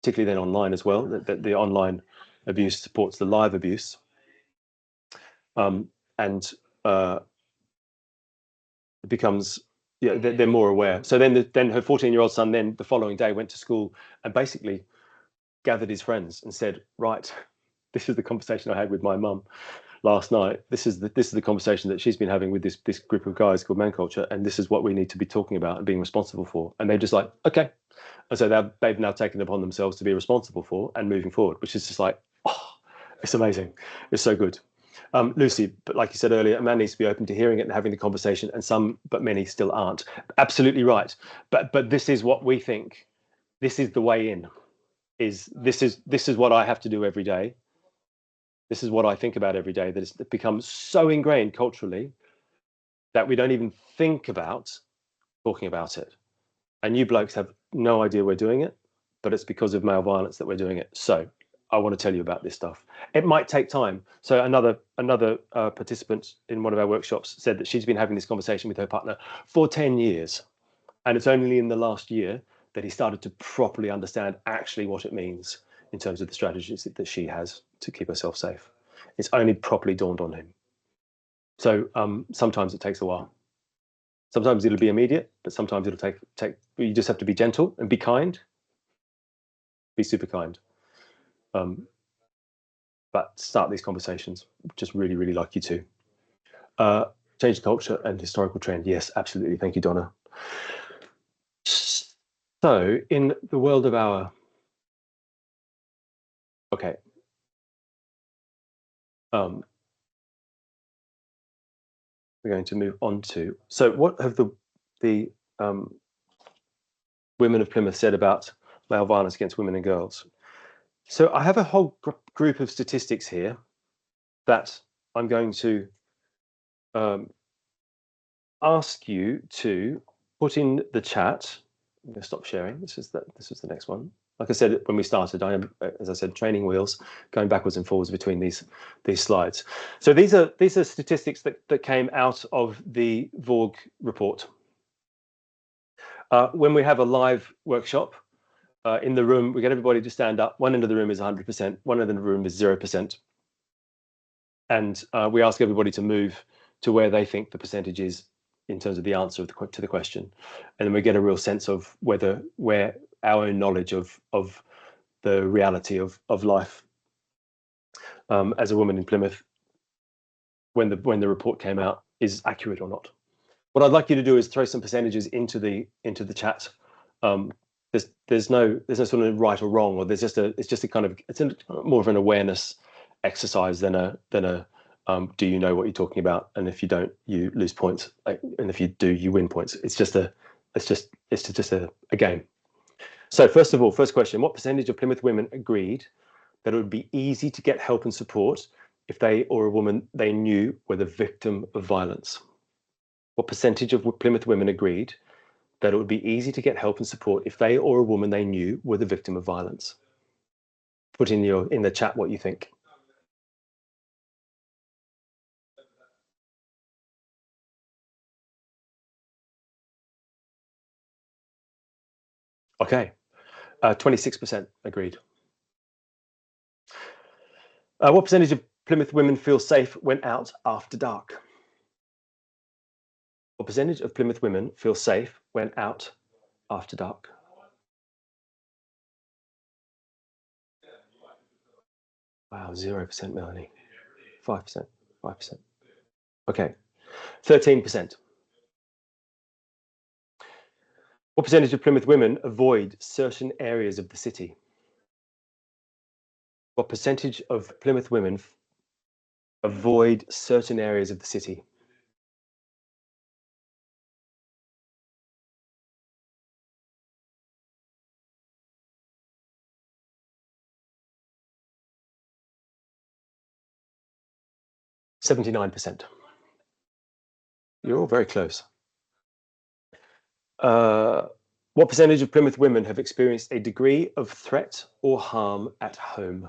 particularly then online as well, that the online abuse supports the live abuse. And it becomes, they're more aware. So then her 14-year-old son then the following day went to school and basically gathered his friends and said, right, this is the conversation I had with my mum last night. This is the conversation that she's been having with this group of guys called Man Culture, and this is what we need to be talking about and being responsible for. And they're just like, okay. And so they've now taken it upon themselves to be responsible for and moving forward, which is just like, oh, it's amazing. It's so good. Lucy, but like you said earlier, a man needs to be open to hearing it and having the conversation, and but many still aren't. Absolutely right. But this is what we think. This is the way in. This is what I have to do every day. This is what I think about every day. That it's become so ingrained culturally that we don't even think about talking about it. And you blokes have no idea we're doing it, but it's because of male violence that we're doing it. So I want to tell you about this stuff. It might take time. So another participant in one of our workshops said that she's been having this conversation with her partner for 10 years. And it's only in the last year that he started to properly understand actually what it means in terms of the strategies that she has to keep herself safe. It's only properly dawned on him. So sometimes it takes a while. Sometimes it'll be immediate, but sometimes it'll take. You just have to be gentle and be kind. Be super kind. But start these conversations. Just really, really like you to. Change the culture and historical trend. Yes, absolutely. Thank you, Donna. So in the world of our... Okay. We're going to move on to... So what have the women of Plymouth said about male violence against women and girls? So I have a whole group of statistics here that I'm going to ask you to put in the chat. I'm going to stop sharing. This is the next one. Like I said when we started, I am, as I said, training wheels, going backwards and forwards between these slides. So these are statistics that came out of the Vorg report. When we have a live workshop in the room, we get everybody to stand up. One end of the room is 100%, one end of the room is 0%. And we ask everybody to move to where they think the percentage is in terms of the answer to the question. And then we get a real sense of where our own knowledge of the reality of life as a woman in Plymouth, when the report came out, is accurate or not. What I'd like you to do is throw some percentages into the chat. There's no sort of right or wrong, or it's just more of an awareness exercise than a do you know what you're talking about? And if you don't, you lose points. And if you do, you win points. It's just a game. So first of all, first question: what percentage of Plymouth women agreed that it would be easy to get help and support if they or a woman they knew were the victim of violence? What percentage of Plymouth women agreed that it would be easy to get help and support if they or a woman they knew were the victim of violence? Put in the chat what you think. Okay, 26% agreed. What percentage of Plymouth women feel safe when out after dark? What percentage of Plymouth women feel safe when out after dark? Wow, 0%, Melanie. 5%, 5%. Okay, 13%. What percentage of Plymouth women avoid certain areas of the city? What percentage of Plymouth women avoid certain areas of the city? %. You're all very close. What percentage of Plymouth women have experienced a degree of threat or harm at home?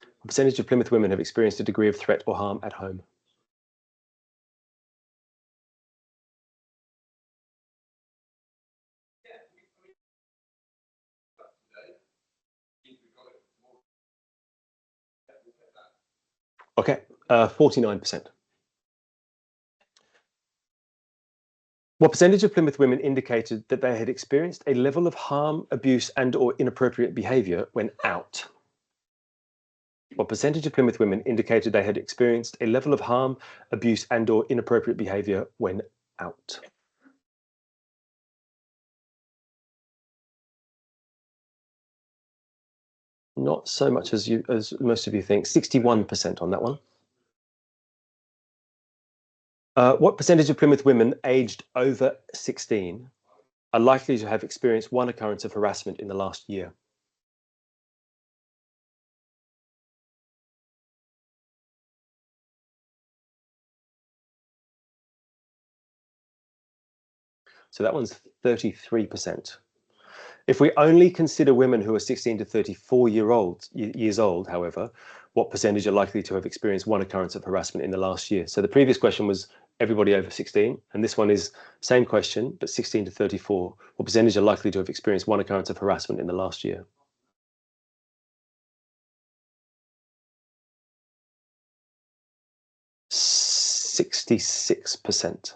What percentage of Plymouth women have experienced a degree of threat or harm at home? Okay, 49%. What percentage of Plymouth women indicated that they had experienced a level of harm, abuse, and/or inappropriate behaviour when out? What percentage of Plymouth women indicated they had experienced a level of harm, abuse, and/or inappropriate behaviour when out? Not so much as most of you think. 61% on that one. What percentage of Plymouth women aged over 16 are likely to have experienced one occurrence of harassment in the last year? So that one's 33%. If we only consider women who are 16 to 34 years old, however, what percentage are likely to have experienced one occurrence of harassment in the last year? So the previous question was everybody over 16, and this one is same question, but 16 to 34. What percentage are likely to have experienced one occurrence of harassment in the last year? %66%.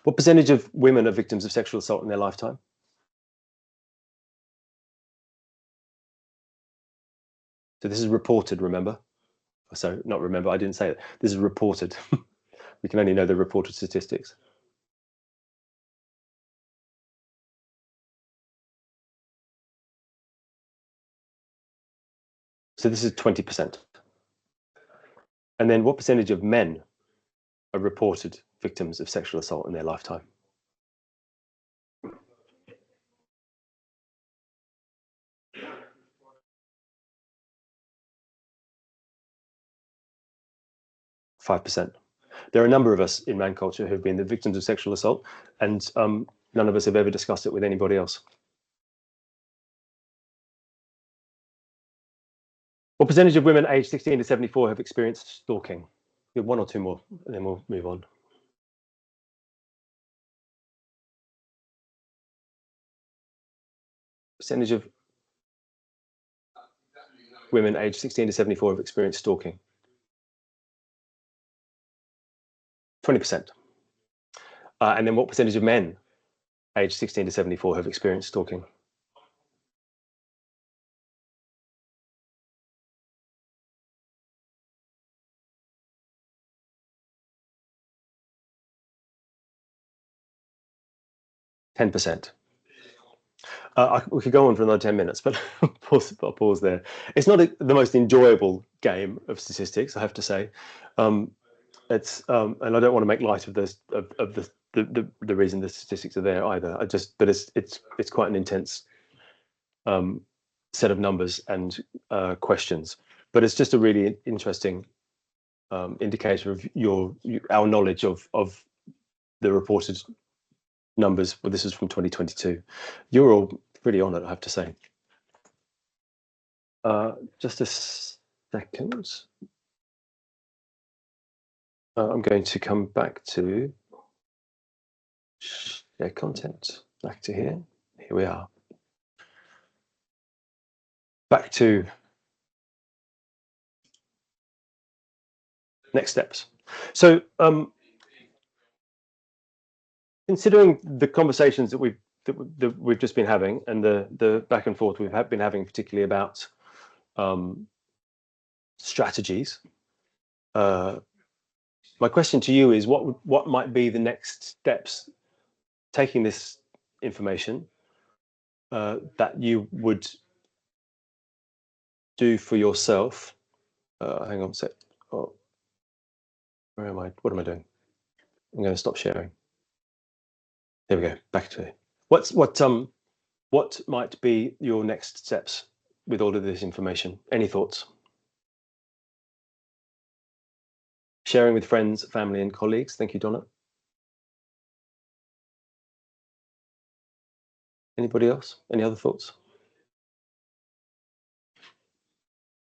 What percentage of women are victims of sexual assault in their lifetime? So this is reported, remember? So not remember, I didn't say it. This is reported. We can only know the reported statistics. So this is 20%. And then what percentage of men are reported victims of sexual assault in their lifetime? %5. There are a number of us in man culture who have been the victims of sexual assault, and none of us have ever discussed it with anybody else. What percentage of women aged 16 to 74 have experienced stalking? We have one or two more, and then we'll move on. percentage of women aged 16 to 74 have experienced stalking? 20%. And then what percentage of men aged 16 to 74 have experienced stalking? 10%. We could go on for another 10 minutes, but I'll pause there. It's not the most enjoyable game of statistics, I have to say. It's and I don't want to make light of this of the reason the statistics are there either. But it's quite an intense set of numbers and questions. But it's just a really interesting indicator of our knowledge of the reported numbers. Well, this is from 2022. You're all pretty on it, I have to say. Just a second. I'm going to come back to share content. Back to here. Here we are. Back to next steps. So, considering the conversations that we've just been having and the back and forth we've been having, particularly about strategies, my question to you is what might be the next steps, taking this information that you would do for yourself? Hang on a sec. Oh, where am I? What am I doing? I'm going to stop sharing. There we go. Back to it. What might be your next steps with all of this information? Any thoughts? Sharing with friends, family, and colleagues. Thank you, Donna. Anybody else? Any other thoughts?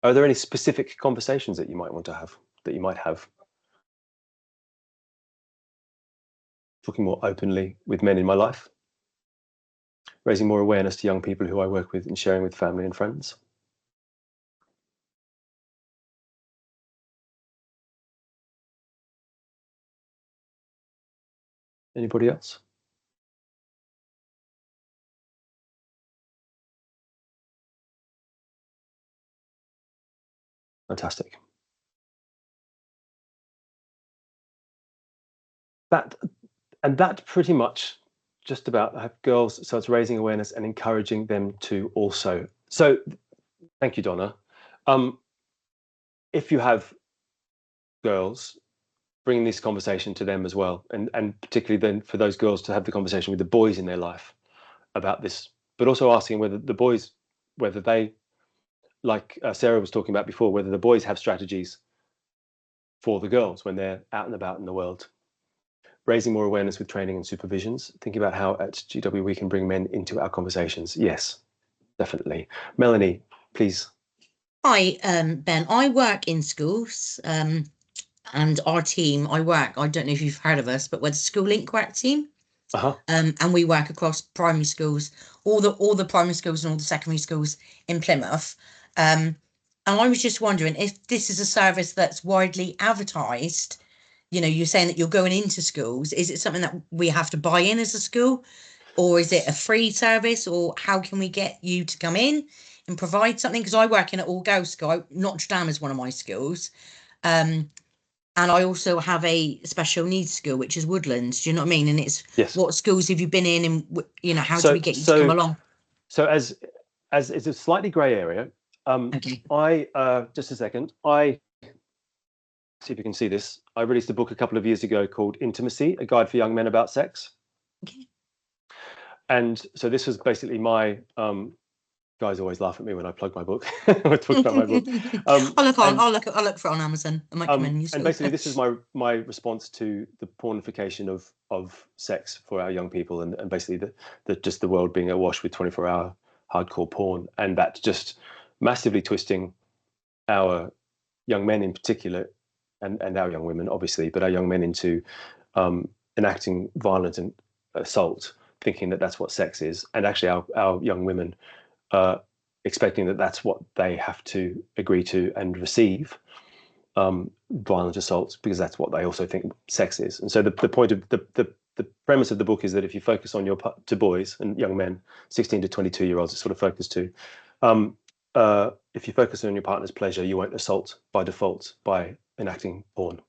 Are there any specific conversations that you might want to have, that you might have? Talking more openly with men in my life. Raising more awareness to young people who I work with and sharing with family and friends. Anybody else? Fantastic. That pretty much just about have girls, so it's raising awareness and encouraging them to also. So thank you, Donna. If you have girls, bringing this conversation to them as well, and particularly then for those girls to have the conversation with the boys in their life about this, but also asking whether the boys, whether they, like Sarah was talking about before, whether the boys have strategies for the girls when they're out and about in the world. Raising more awareness with training and supervisions. Thinking about how at GW we can bring men into our conversations. Yes, definitely. Melanie, please. Hi, Ben. I work in schools, and our team, I don't know if you've heard of us, but we're the School Link Work team. And we work across primary schools, all the primary schools and all the secondary schools in Plymouth. And I was just wondering if this is a service that's widely advertised. You know, you're saying that you're going into schools. Is it something that we have to buy in as a school, or is it a free service, or how can we get you to come in and provide something? Because I work in an all-girls school. Notre Dame is one of my schools. And I also have a special needs school, which is Woodlands. Do you know what I mean? And it's what schools have you been in, and you know, how do we get you to come along? So as it's a slightly grey area. Okay. I just a second. I see if you can see this. I released a book a couple of years ago called Intimacy: A Guide for Young Men About Sex. Okay. And so this was basically my guys always laugh at me when I plug my book. I talk about my book. I'll look for it on Amazon. I might come in and use and basically this is my response to the pornification of sex for our young people, and basically just the world being awash with 24-hour hardcore porn, and that just massively twisting our young men in particular, and our young women obviously, but our young men into enacting violence and assault, thinking that that's what sex is. And actually our young women expecting that that's what they have to agree to and receive, violent assaults, because that's what they also think sex is. And so the point of the premise of the book is that if you focus on to boys and young men, 16 to 22-year-olds, it's sort of focused to, if you focus on your partner's pleasure, you won't assault by default by enacting porn.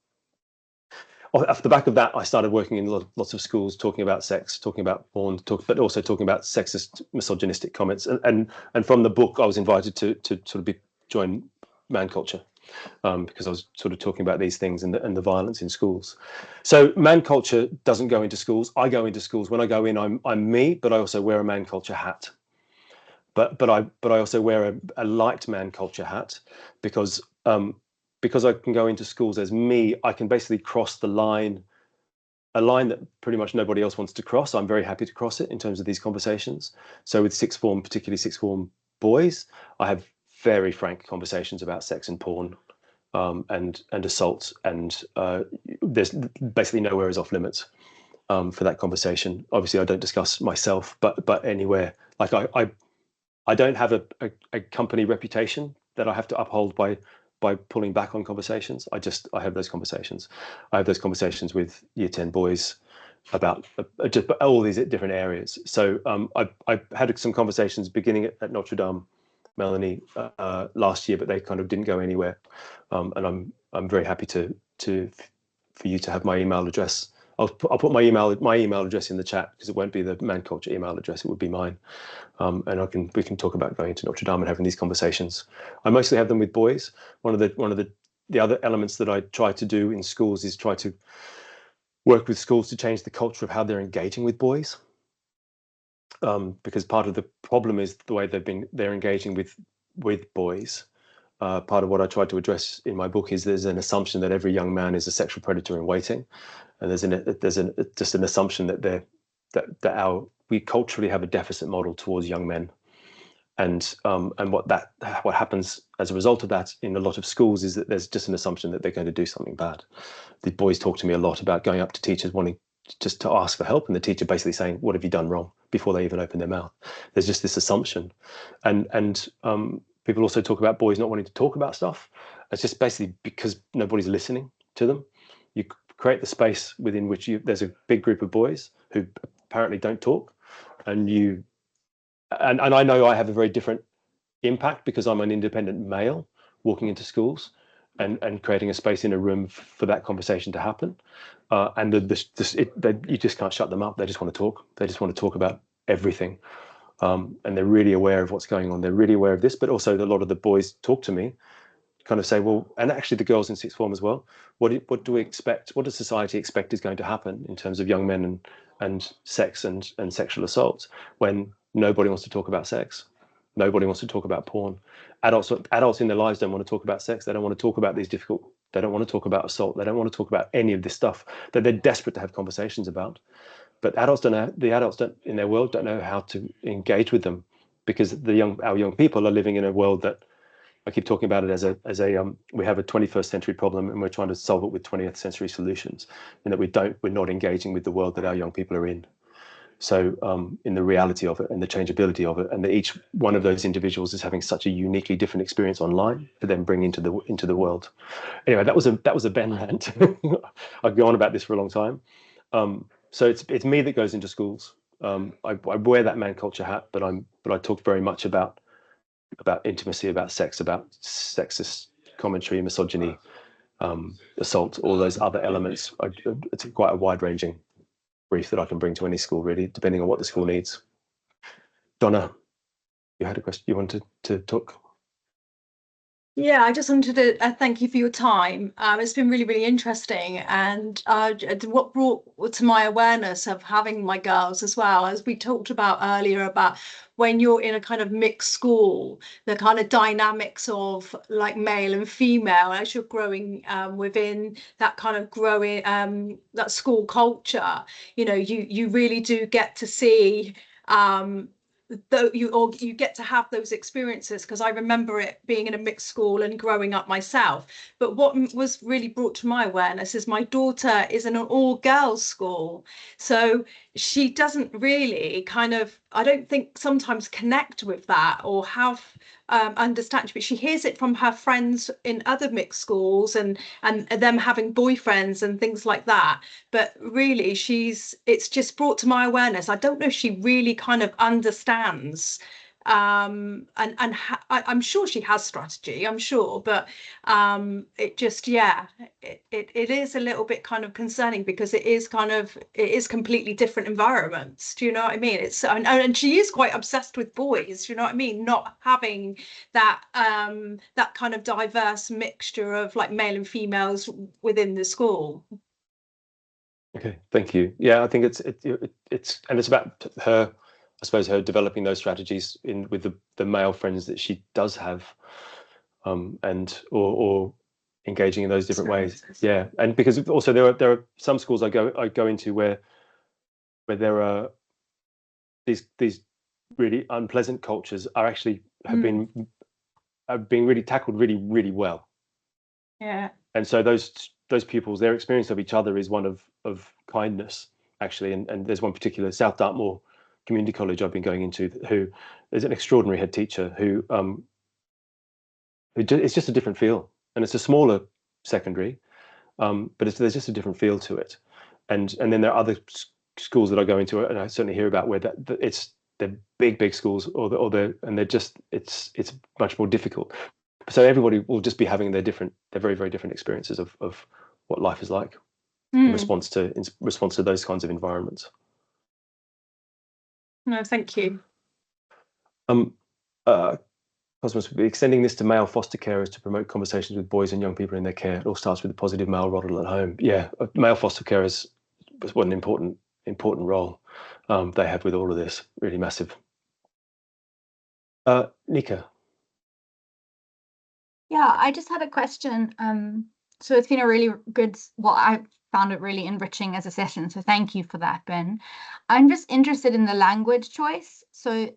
Off the back of that, I started working in lots of schools, talking about sex, talking about porn, but also talking about sexist, misogynistic comments. And from the book, I was invited to sort of join Man Culture, because I was sort of talking about these things and the violence in schools. So Man Culture doesn't go into schools. I go into schools. When I go in, I'm me, but I also wear a Man Culture hat. But I also wear a light Man Culture hat because I can go into schools as me. I can basically cross the line, a line that pretty much nobody else wants to cross. I'm very happy to cross it in terms of these conversations. So with sixth form, particularly sixth form boys, I have very frank conversations about sex and porn, and assault, and there's basically nowhere is off limits for that conversation. Obviously, I don't discuss myself, but anywhere, like I don't have a company reputation that I have to uphold by pulling back on conversations. I have those conversations. I have those conversations with year 10 boys about just all these different areas. So I had some conversations beginning at Notre Dame, Melanie, last year, but they kind of didn't go anywhere. And I'm very happy for you to have my email address. I'll put my email address in the chat, because it won't be the Man Culture email address. It would be mine. And we can talk about going to Notre Dame and having these conversations. I mostly have them with boys. One of the other elements that I try to do in schools is try to work with schools to change the culture of how they're engaging with boys. Because part of the problem is the way they're engaging with boys. Part of what I tried to address in my book is there's an assumption that every young man is a sexual predator in waiting, and there's just an assumption that we culturally have a deficit model towards young men, and what happens as a result of that in a lot of schools is that there's just an assumption that they're going to do something bad. The boys talk to me a lot about going up to teachers wanting just to ask for help, and the teacher basically saying, "What have you done wrong?" before they even open their mouth. There's just this assumption, and people also talk about boys not wanting to talk about stuff. It's just basically because nobody's listening to them. You create the space within which there's a big group of boys who apparently don't talk, and I know I have a very different impact because I'm an independent male walking into schools and creating a space in a room for that conversation to happen. And you just can't shut them up. They just want to talk. They just want to talk about everything. And they're really aware of what's going on. They're really aware of this, but also a lot of the boys talk to me, kind of say, well, and actually the girls in sixth form as well, what do we expect? What does society expect is going to happen in terms of young men and sex and sexual assaults when nobody wants to talk about sex? Nobody wants to talk about porn. Adults in their lives don't want to talk about sex. They don't want to talk about they don't want to talk about assault. They don't want to talk about any of this stuff that they're desperate to have conversations about. But the adults in their world don't know how to engage with them, because our young people are living in a world that I keep talking about it as we have a 21st century problem and we're trying to solve it with 20th century solutions, and that we're not engaging with the world that our young people are in. So in the reality of it and the changeability of it, and that each one of those individuals is having such a uniquely different experience online to then bring into the world. Anyway, that was a Ben rant. I've gone on about this for a long time. So it's me that goes into schools. I wear that Man Culture hat, but I talk very much about intimacy, about sex, about sexist commentary, misogyny, assault, all those other elements. It's quite a wide-ranging brief that I can bring to any school, really, depending on what the school needs. Donna, you had a question you wanted to talk? Yeah, I just wanted to thank you for your time. It's been really, really interesting, and what brought to my awareness of having my girls as well, as we talked about earlier, about when you're in a kind of mixed school, the kind of dynamics of like male and female as you're growing within that kind of that school culture. You know, you really do get to see though you get to have those experiences, because I remember it being in a mixed school and growing up myself. But what was really brought to my awareness is my daughter is in an all-girls school, so she doesn't really kind of I don't think sometimes connect with that or have understand, but she hears it from her friends in other mixed schools and them having boyfriends and things like that. But really, it's just brought to my awareness. I don't know if she really kind of understands, I'm sure she has strategy, I'm sure, but it just, yeah, it is a little bit kind of concerning because it is completely different environments. Do you know what I mean? It's and she is quite obsessed with boys. Do you know what I mean? Not having that that kind of diverse mixture of like male and females within the school. Okay, thank you. Yeah, I think it's and it's about her, I suppose, her developing those strategies with the male friends that she does have, and or engaging in those different ways. Yeah, and because also there are some schools I go into where there are these really unpleasant cultures are actually have been really tackled really well. Yeah. And so those pupils, their experience of each other is one of kindness, actually. And there's one particular South Dartmoor Community College I've been going into who is an extraordinary head teacher who it's just a different feel, and it's a smaller secondary, but there's just a different feel to it. And then there are other schools that I go into, and I certainly hear about where they're big schools, and they're just it's much more difficult. So everybody will just be having their very, very different experiences of what life is like in response to those kinds of environments. No, thank you. Cosmos would be extending this to male foster carers to promote conversations with boys and young people in their care. It all starts with a positive male model at home. Yeah, male foster carers was what an important role they have with all of this. Really massive. Nika. Yeah, I just had a question. So it's been a really good, well, I found it really enriching as a session. So thank you for that, Ben. I'm just interested in the language choice. So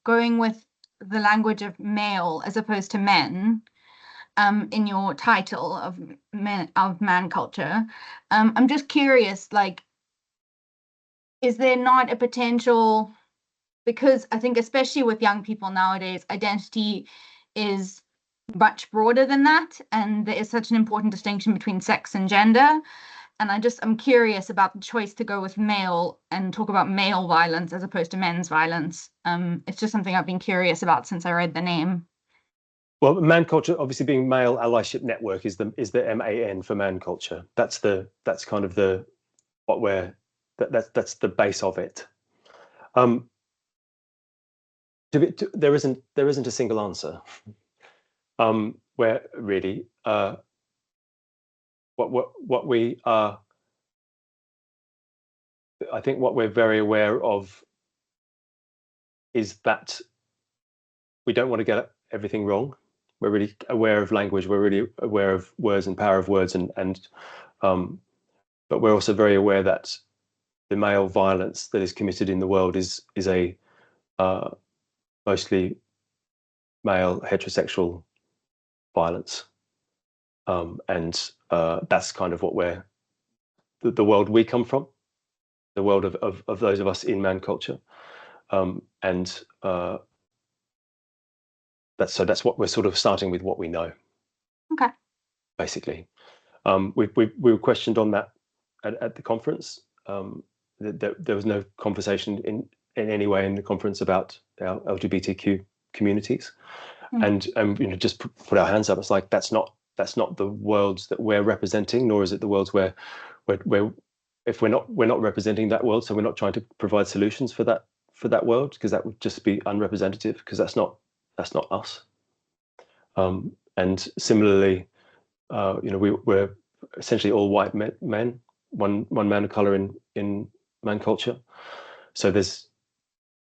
going with the language of male as opposed to men in your title of man culture. I'm just curious, like, is there not a potential, because I think especially with young people nowadays, identity is much broader than that, and there is such an important distinction between sex and gender. And I'm curious about the choice to go with male and talk about male violence as opposed to men's violence. It's just something I've been curious about since I read the name. Well, man culture, obviously being male allyship network is the MAN for man culture. That's kind of that's the base of it. There isn't a single answer. Where really what we are, I think what we're very aware of is that we don't want to get everything wrong. We're really aware of language. We're really aware of words and power of words, but we're also very aware that the male violence that is committed in the world is a mostly male heterosexual violence, and that's kind of what the world we come from, the world of those of us in man culture, and that's what we're sort of starting with, what we know. Okay. Basically, we were questioned on that at the conference. There was no conversation in any way in the conference about our LGBTQ communities, and just put our hands up. It's like that's not the worlds that we're representing, nor is it the worlds where if we're not representing that world, so we're not trying to provide solutions for that world, because that would just be unrepresentative, because that's not us. And similarly, we're essentially all white men, one man of color in man culture. So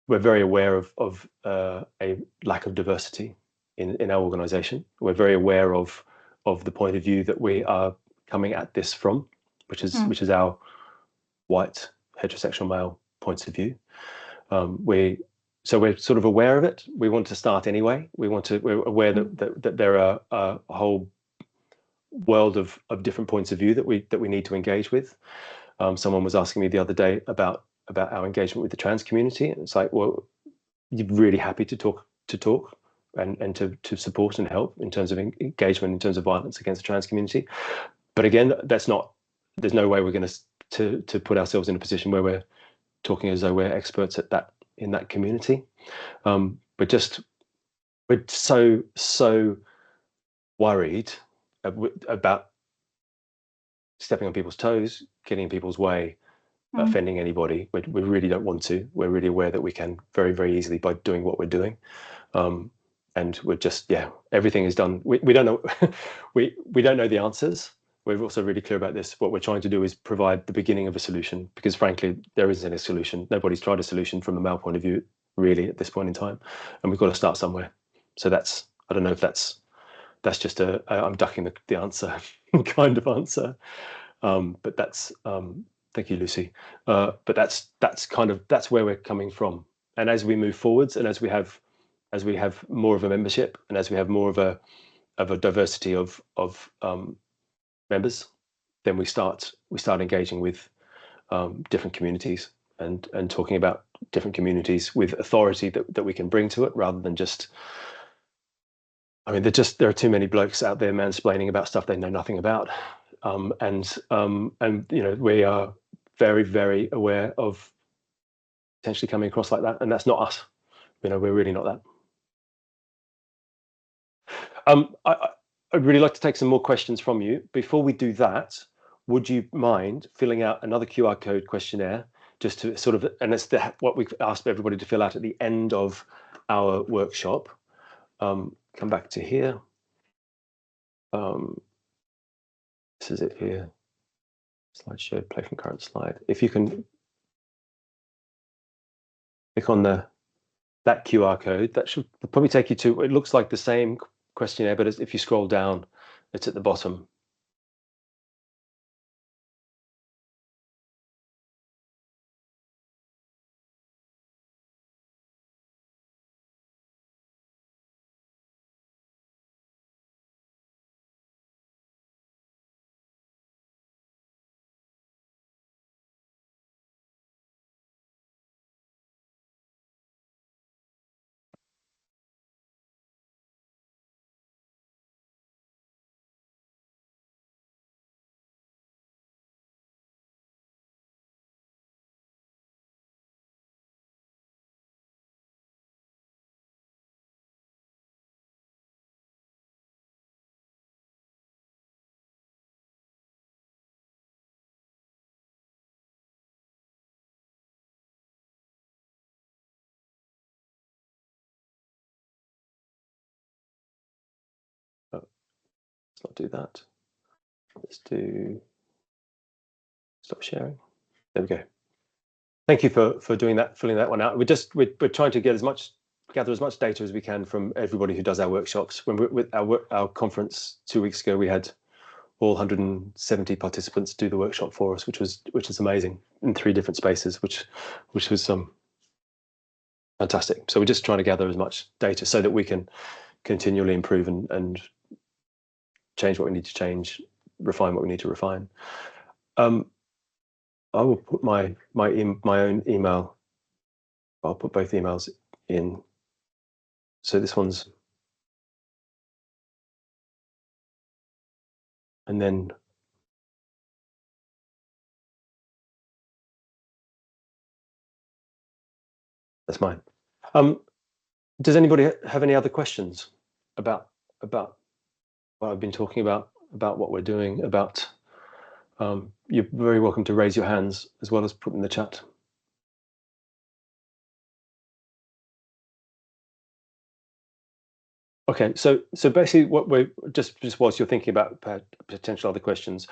we're very aware of a lack of diversity in our organization. We're very aware of the point of view that we are coming at this from, which is our white heterosexual male points of view. So we're sort of aware of it. We want to start anyway. We're aware that there are a whole world of different points of view that we need to engage with. Someone was asking me the other day about our engagement with the trans community. And it's like, well, you're really happy to talk and to support and help in terms of engagement, in terms of violence against the trans community. But again, there's no way we're going to put ourselves in a position where we're talking as though we're experts at that in that community. We're so worried about stepping on people's toes, getting in people's way, offending anybody. We really don't want to. We're really aware that we can very, very easily by doing what we're doing. And we're just, everything is done. We don't know. we don't know the answers. We're also really clear about this. What we're trying to do is provide the beginning of a solution, because frankly, there isn't a solution. Nobody's tried a solution from a male point of view, really, at this point in time. And we've got to start somewhere. So I don't know if that's just I'm ducking the answer kind of answer. But that's, thank you, Lucy. But that's where we're coming from. And as we move forwards, and as we have more of a membership, and as we have more of a diversity of members, then we start engaging with different communities and talking about different communities with authority that we can bring to it, rather than just, I mean, there are too many blokes out there mansplaining about stuff they know nothing about. And we are very, very aware of potentially coming across like that, and that's not us. We're really not that. I'd really like to take some more questions from you. Before we do that, would you mind filling out another QR code questionnaire, just to sort of, and it's what we've asked everybody to fill out at the end of our workshop. Come back to here. This is it here. Slideshow, play from current slide. If you can click on that QR code, that should probably take you to, it looks like the same questionnaire, but if you scroll down, it's at the bottom. Let's not do that. Let's do stop sharing. There we go. Thank you for doing that, filling that one out. We're trying to gather as much data as we can from everybody who does our workshops. When with our conference 2 weeks ago, we had all 170 participants do the workshop for us, which was amazing, in 3 different spaces, which was fantastic. So we're just trying to gather as much data so that we can continually improve and change what we need to change, refine what we need to refine. I will put my own email. I'll put both emails in. So this one's, and then that's mine. Does anybody have any other questions about what I've been talking about what we're doing, about? You're very welcome to raise your hands as well as put in the chat. Okay, so basically, what we're just whilst you're thinking about potential other questions,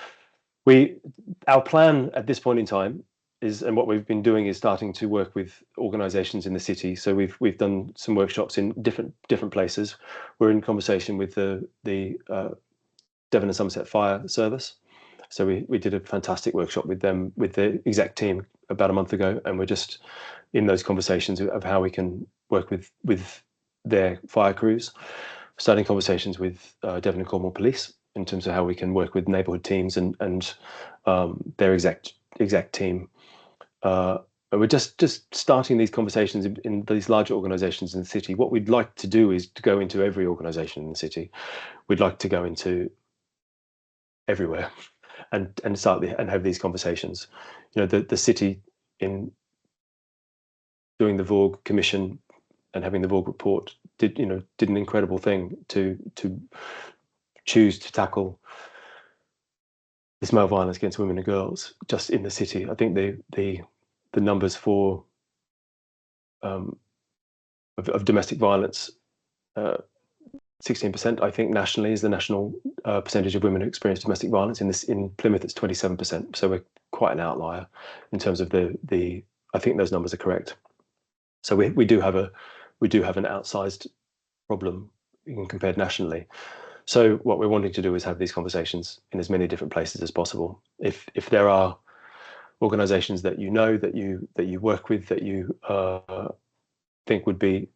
our plan at this point in time is, and what we've been doing is starting to work with organisations in the city. So we've done some workshops in different places. We're in conversation with the Devon and Somerset Fire Service. So we did a fantastic workshop with them, with the exec team, about a month ago, and we're just in those conversations of how we can work with their fire crews, starting conversations with Devon and Cornwall Police in terms of how we can work with neighbourhood teams and their exec team we're just starting these conversations in these larger organizations in the city. What we'd like to do is to go into every organization in the city. We'd like to go into everywhere and start and have these conversations. The city, in doing the Vorg Commission and having the Vorg report, did an incredible thing to choose to tackle this male violence against women and girls just in the city. I think the numbers for of domestic violence, 16%, I think nationally is the national percentage of women who experience domestic violence. In Plymouth, it's 27%. So we're quite an outlier in terms of the. I think those numbers are correct. So we do have an outsized problem compared nationally. So what we're wanting to do is have these conversations in as many different places as possible. If there are organisations that that you work with, that you think would be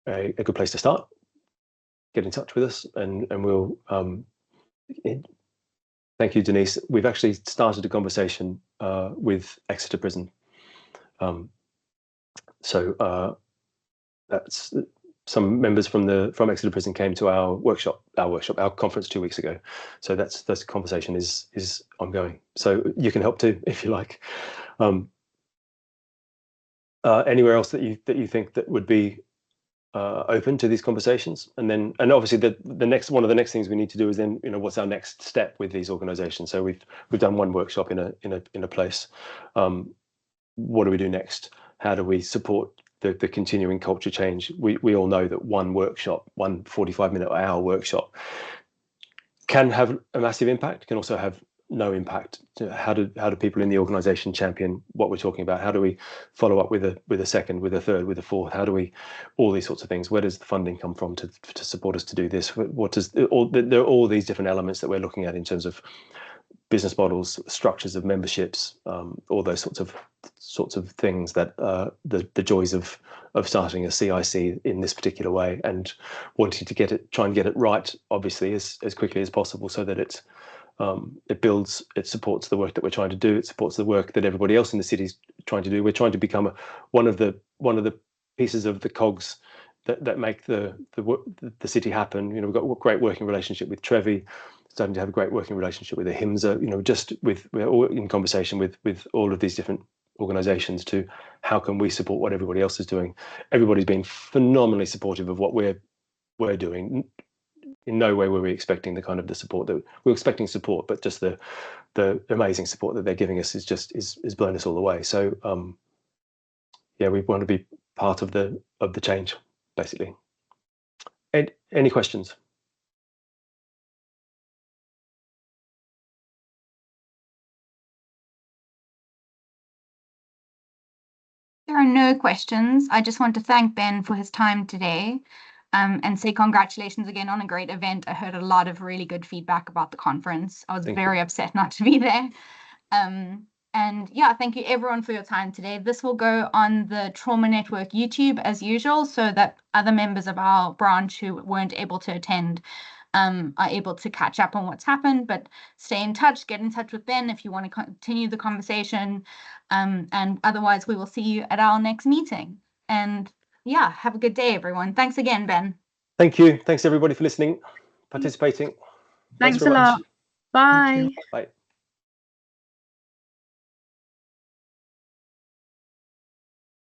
a good place to start, get in touch with us, and we'll. Thank you, Denise. We've actually started a conversation with Exeter Prison. So that's some members from Exeter Prison came to our conference 2 weeks ago. So that's conversation is ongoing. So you can help too if you like. Anywhere else that you think that would be open to these conversations, and obviously the next one of the next things we need to do is then what's our next step with these organisations. So we've done one workshop in a place. What do we do next? How do we support the continuing culture change? We all know that one workshop, one 45-minute or hour workshop, can have a massive impact, can also have no impact. How do people in the organisation champion what we're talking about? How do we follow up with a second, with a third, with a fourth? How do we, all these sorts of things? Where does the funding come from to support us to do this? There are all these different elements that we're looking at in terms of business models, structures of memberships, all those sorts of things that the joys of starting a CIC in this particular way, and wanting to try and get it right, obviously as quickly as possible, so that it supports the work that we're trying to do. It supports the work that everybody else in the city is trying to do. We're trying to become one of the pieces of the cogs that make the city happen. We've got a great working relationship with Trevi, starting to have a great working relationship with Ahimsa. We're all in conversation with all of these different organisations to how can we support what everybody else is doing. Everybody's been phenomenally supportive of what we're doing. In no way were we expecting the support that we're expecting but just the amazing support that they're giving us is blown us all away. So we want to be part of the change, basically. Any questions? There are no questions. I just want to thank Ben for his time today, and say congratulations again on a great event. I heard a lot of really good feedback about the conference. I was very upset not to be there. And yeah, thank you everyone for your time today. This will go on the Trauma Network YouTube as usual, so that other members of our branch who weren't able to attend are able to catch up on what's happened. But stay in touch, get in touch with Ben if you want to continue the conversation. And otherwise, we will see you at our next meeting. And yeah, have a good day, everyone. Thanks again, Ben. Thank you. Thanks everybody for listening, participating. Thanks a lot. Bye. Bye.